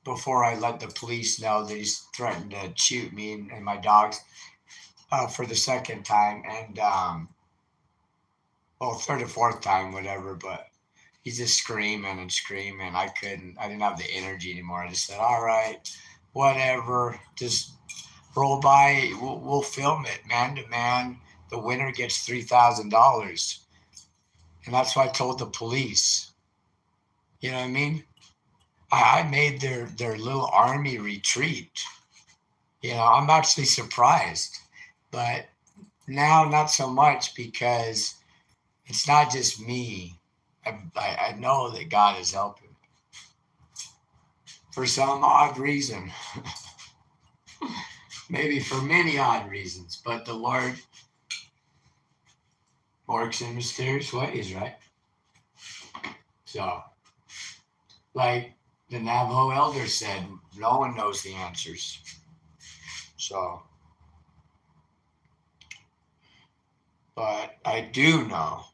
before I let the police know that he's threatened to shoot me and my dogs for the second time. And, well, third or fourth time, whatever, but he's just screaming and screaming. I didn't have the energy anymore. I just said, all right, whatever, just roll by. We'll film it man to man. The winner gets $3,000. And that's what I told the police. You know what I mean? I made their little army retreat. You know, I'm actually surprised. But now, not so much, because it's not just me. I know that God is helping for some odd reason. Maybe for many odd reasons, but the Lord works in mysterious ways, right? So, like the Navajo elder said, no one knows the answers. So, but I do know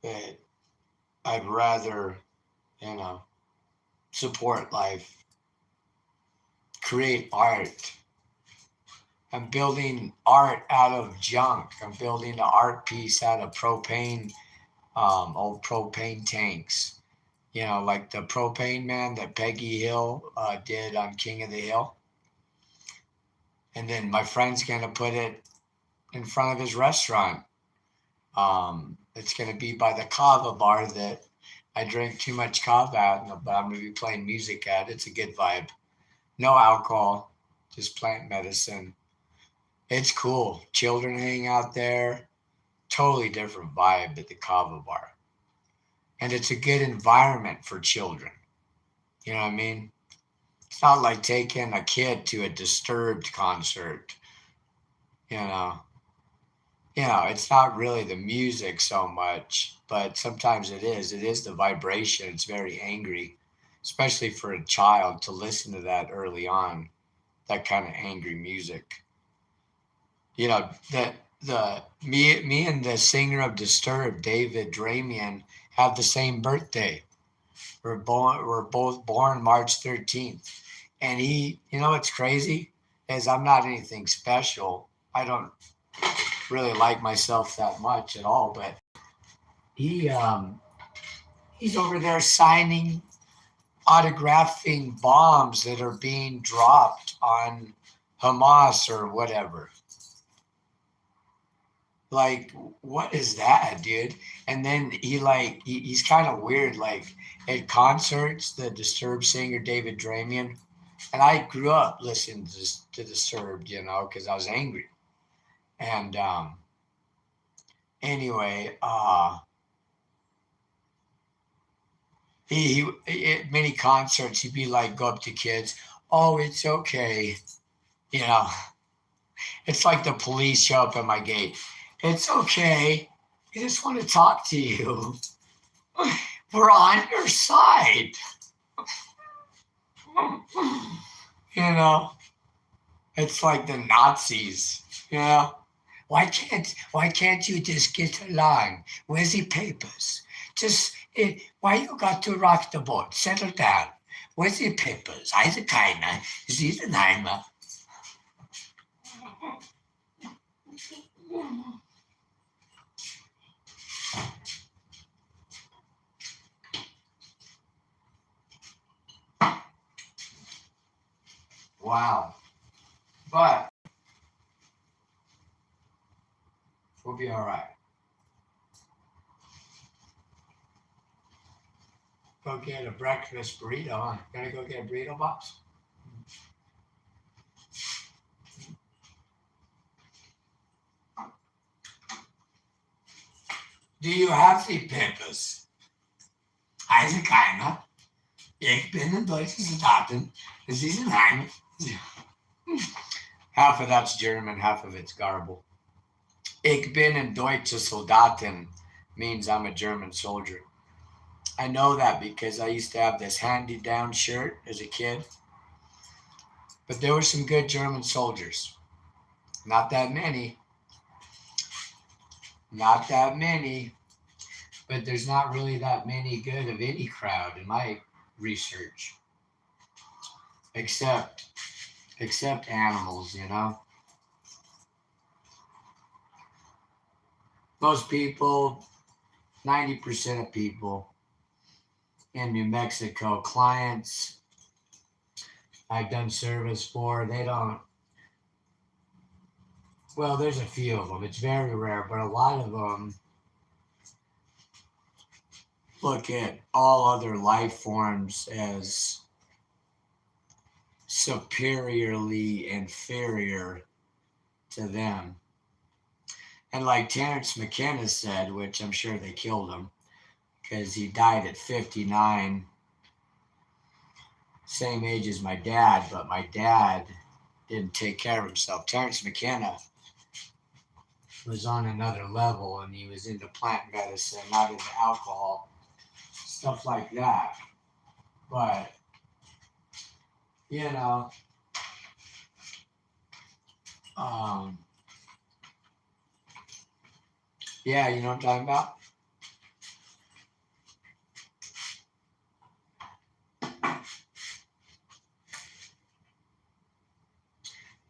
that I'd rather, support life, create art. I'm building art out of junk. I'm building an art piece out of propane, old propane tanks. You know, like the propane man that Peggy Hill did on King of the Hill. And then my friend's going to put it in front of his restaurant. It's going to be by the kava bar that I drink too much kava at, but I'm going to be playing music at. It's a good vibe. No alcohol, just plant medicine. It's cool. Children hang out there. Totally different vibe at the kava bar. And it's a good environment for children. You know what I mean? It's not like taking a kid to a Disturbed concert. You know, it's not really the music so much, but sometimes it is. It is the vibration. It's very angry, especially for a child to listen to that early on, that kind of angry music. You know, me and the singer of Disturbed, David Dramian, have the same birthday. We're both born March 13th. And he, what's crazy is I'm not anything special. I don't really like myself that much at all, but he he's over there signing, autographing bombs that are being dropped on Hamas or whatever. Like, what is that, dude? And then he's kind of weird. Like at concerts, the Disturbed singer David Dramian, and I grew up listening to Disturbed, because I was angry. And anyway, he at many concerts he'd be like, go up to kids, oh, it's okay, you know. It's like the police show up at my gate. It's okay. I just want to talk to you. We're on your side. It's like the Nazis. Why can't you just get along? Where's the papers? Why you got to rock the boat? Settle down. Where's the papers? Either keiner, sie sind Heimer. Wow. But we'll be all right. go get a breakfast burrito, huh? Gonna go get a burrito box? Do you have die Peppers? Also keiner. Ich bin in deutschen Soldaten. Sie sind heim. Half of that's German, half of it's garble. Ich bin in deutsche Soldaten means I'm a German soldier. I know that because I used to have this handy down shirt as a kid. But there were some good German soldiers. Not that many. Not that many. But there's not really that many good of any crowd in my research. Except animals, you know. Most people, 90% of people in New Mexico, clients I've done service for, they don't. Well, there's a few of them. It's very rare, but a lot of them look at all other life forms as superiorly inferior to them. And like Terrence McKenna said, which I'm sure they killed him because he died at 59, same age as my dad, but my dad didn't take care of himself. Terrence McKenna was on another level and he was into plant medicine, not into alcohol, stuff like that. But, you know, yeah, you know what I'm talking about?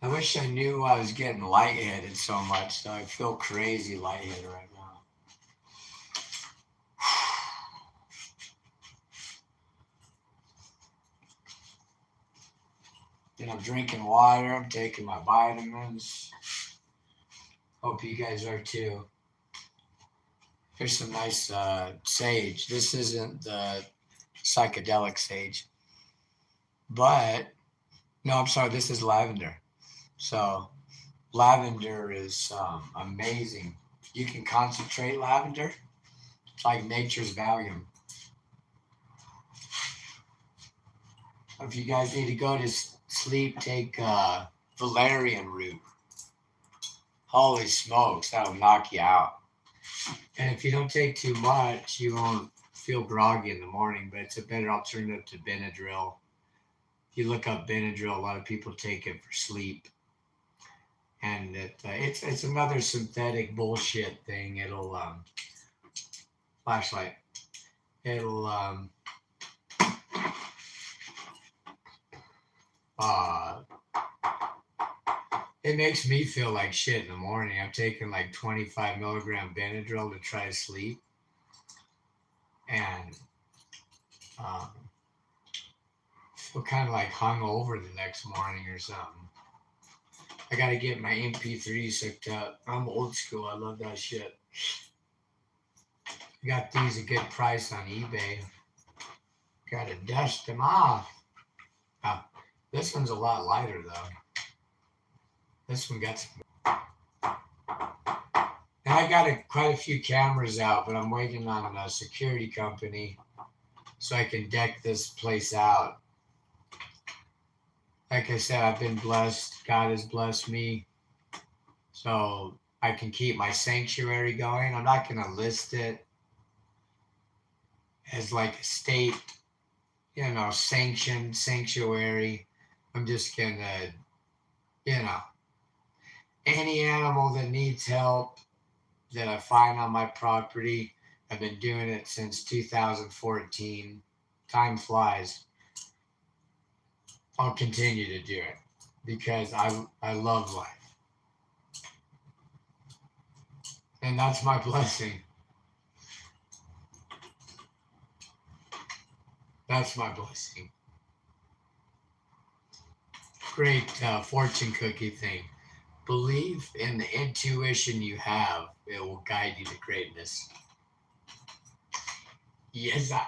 I wish I knew I was getting lightheaded so much, so I feel crazy lightheaded right now. Then I'm drinking water, I'm taking my vitamins. Hope you guys are too. Here's some nice sage. This isn't the psychedelic sage, but no, I'm sorry, this is lavender. So lavender is amazing. You can concentrate lavender. It's like nature's Valium. If you guys need to go to sleep, take valerian root. Holy smokes, that'll knock you out. And if you don't take too much, you won't feel groggy in the morning, but it's a better alternative to Benadryl. If you look up Benadryl, a lot of people take it for sleep. And it's another synthetic bullshit thing. It'll flashlight. It'll it makes me feel like shit in the morning. I'm taking like 25 milligram Benadryl to try to sleep, and feel kind of like hungover the next morning or something. I gotta get my MP3s hooked up. I'm old school. I love that shit. I got these a good price on eBay. Gotta dust them off. Oh, this one's a lot lighter though. This one got some. And I got quite a few cameras out, but I'm waiting on a security company so I can deck this place out. Like I said, I've been blessed. God has blessed me. So I can keep my sanctuary going. I'm not going to list it as like a state, sanctioned sanctuary. I'm just going to, any animal that needs help that I find on my property. I've been doing it since 2014. Time flies. I'll continue to do it because I love life. And that's my blessing. That's my blessing. Great fortune cookie thing. Believe in the intuition you have. It will guide you to greatness. Yes, I.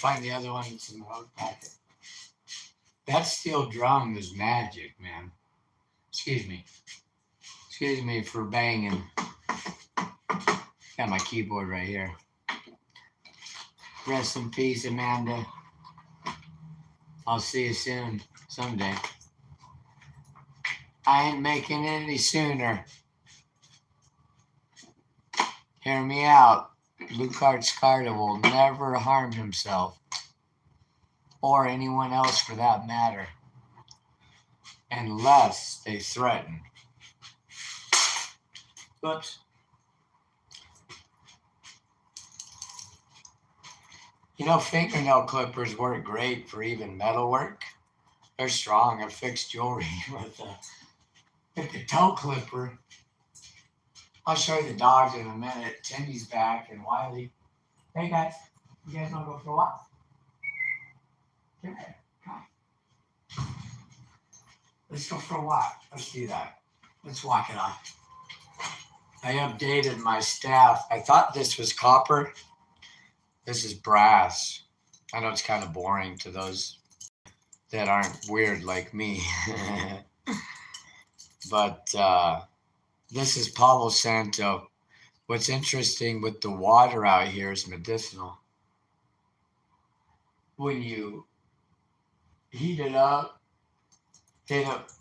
find the other one that's in the hug packet. That steel drum is magic, man. Excuse me. Excuse me for banging. Got my keyboard right here. Rest in peace, Amanda. I'll see you soon, someday. I ain't making it any sooner. Hear me out. Lucas Carter will never harm himself, or anyone else for that matter, unless they threaten. Whoops. You know, fingernail clippers work great for even metal work. They're strong. I fixed jewelry with the toe clipper. I'll show you the dogs in a minute. Timmy's back and Wiley. Hey guys, you guys want to go for a walk? Come here. Come on. Let's go for a walk. Let's do that. Let's walk it off. I updated my staff. I thought this was copper. This is brass. I know it's kind of boring to those that aren't weird like me. But this is Palo Santo. What's interesting with the water out here is medicinal. When you heat it up,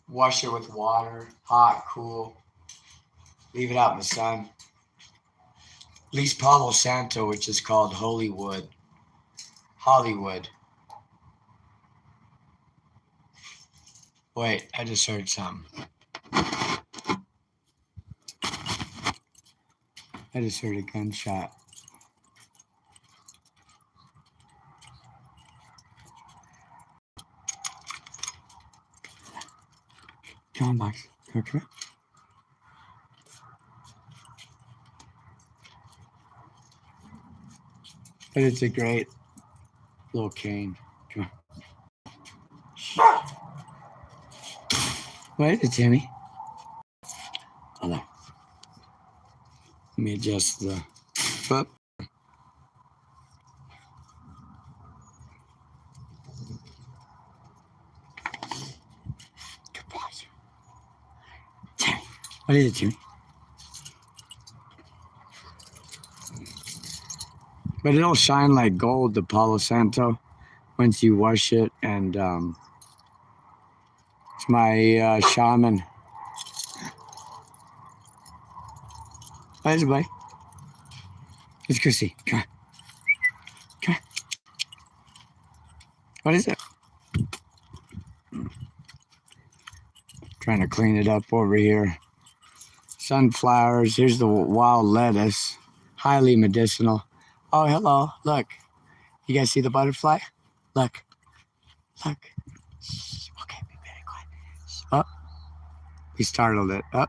wash it with water, hot, cool, leave it out in the sun. At least Palo Santo, which is called Hollywood. Wait, I just heard something. I just heard a gunshot. Come on, Max. Okay. But it's a great little cane. Come on. What is it, Timmy? Hold on. Let me adjust the foot. Timmy. What is it, Timmy? But it'll shine like gold, the Palo Santo, once you wash it. And it's my shaman. Hi, everybody. Let's go see. Come on. Come on. What is it? Trying to clean it up over here. Sunflowers. Here's the wild lettuce. Highly medicinal. Oh, hello. Look. You guys see the butterfly? Look. Look. Shh. Okay, be very quiet. Shh. Oh. We startled it. Oh.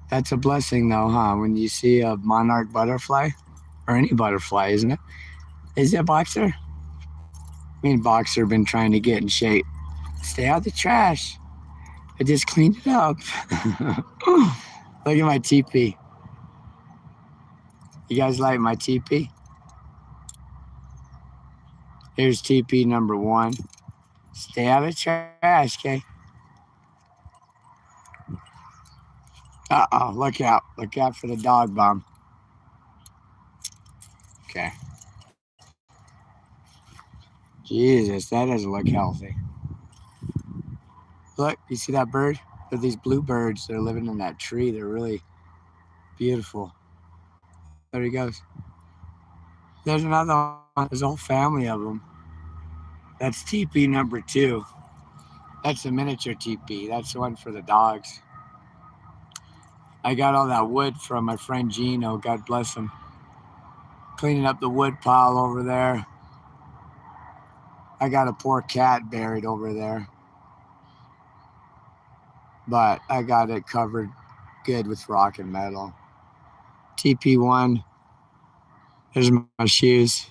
That's a blessing, though, huh? When you see a monarch butterfly, or any butterfly, isn't it? Is it Boxer? Me and Boxer have been trying to get in shape. Stay out the trash. I just cleaned it up. Look at my teepee. You guys like my teepee? Here's teepee number 1. Stay out of the trash, okay? Uh-oh, look out. Look out for the dog bomb. Okay. Jesus, that doesn't look healthy. Look, you see that bird? They're these bluebirds. They're living in that tree. They're really beautiful. There he goes. There's another one. There's a whole family of them. That's teepee number 2. That's the miniature teepee. That's the one for the dogs. I got all that wood from my friend Gino. God bless him. Cleaning up the wood pile over there. I got a poor cat buried over there. But I got it covered good with rock and metal. TP1. There's my shoes.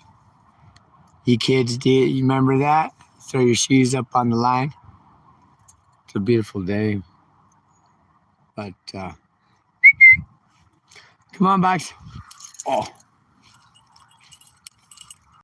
You kids, you remember that? Throw your shoes up on the line. It's a beautiful day. But come on, Box. Oh.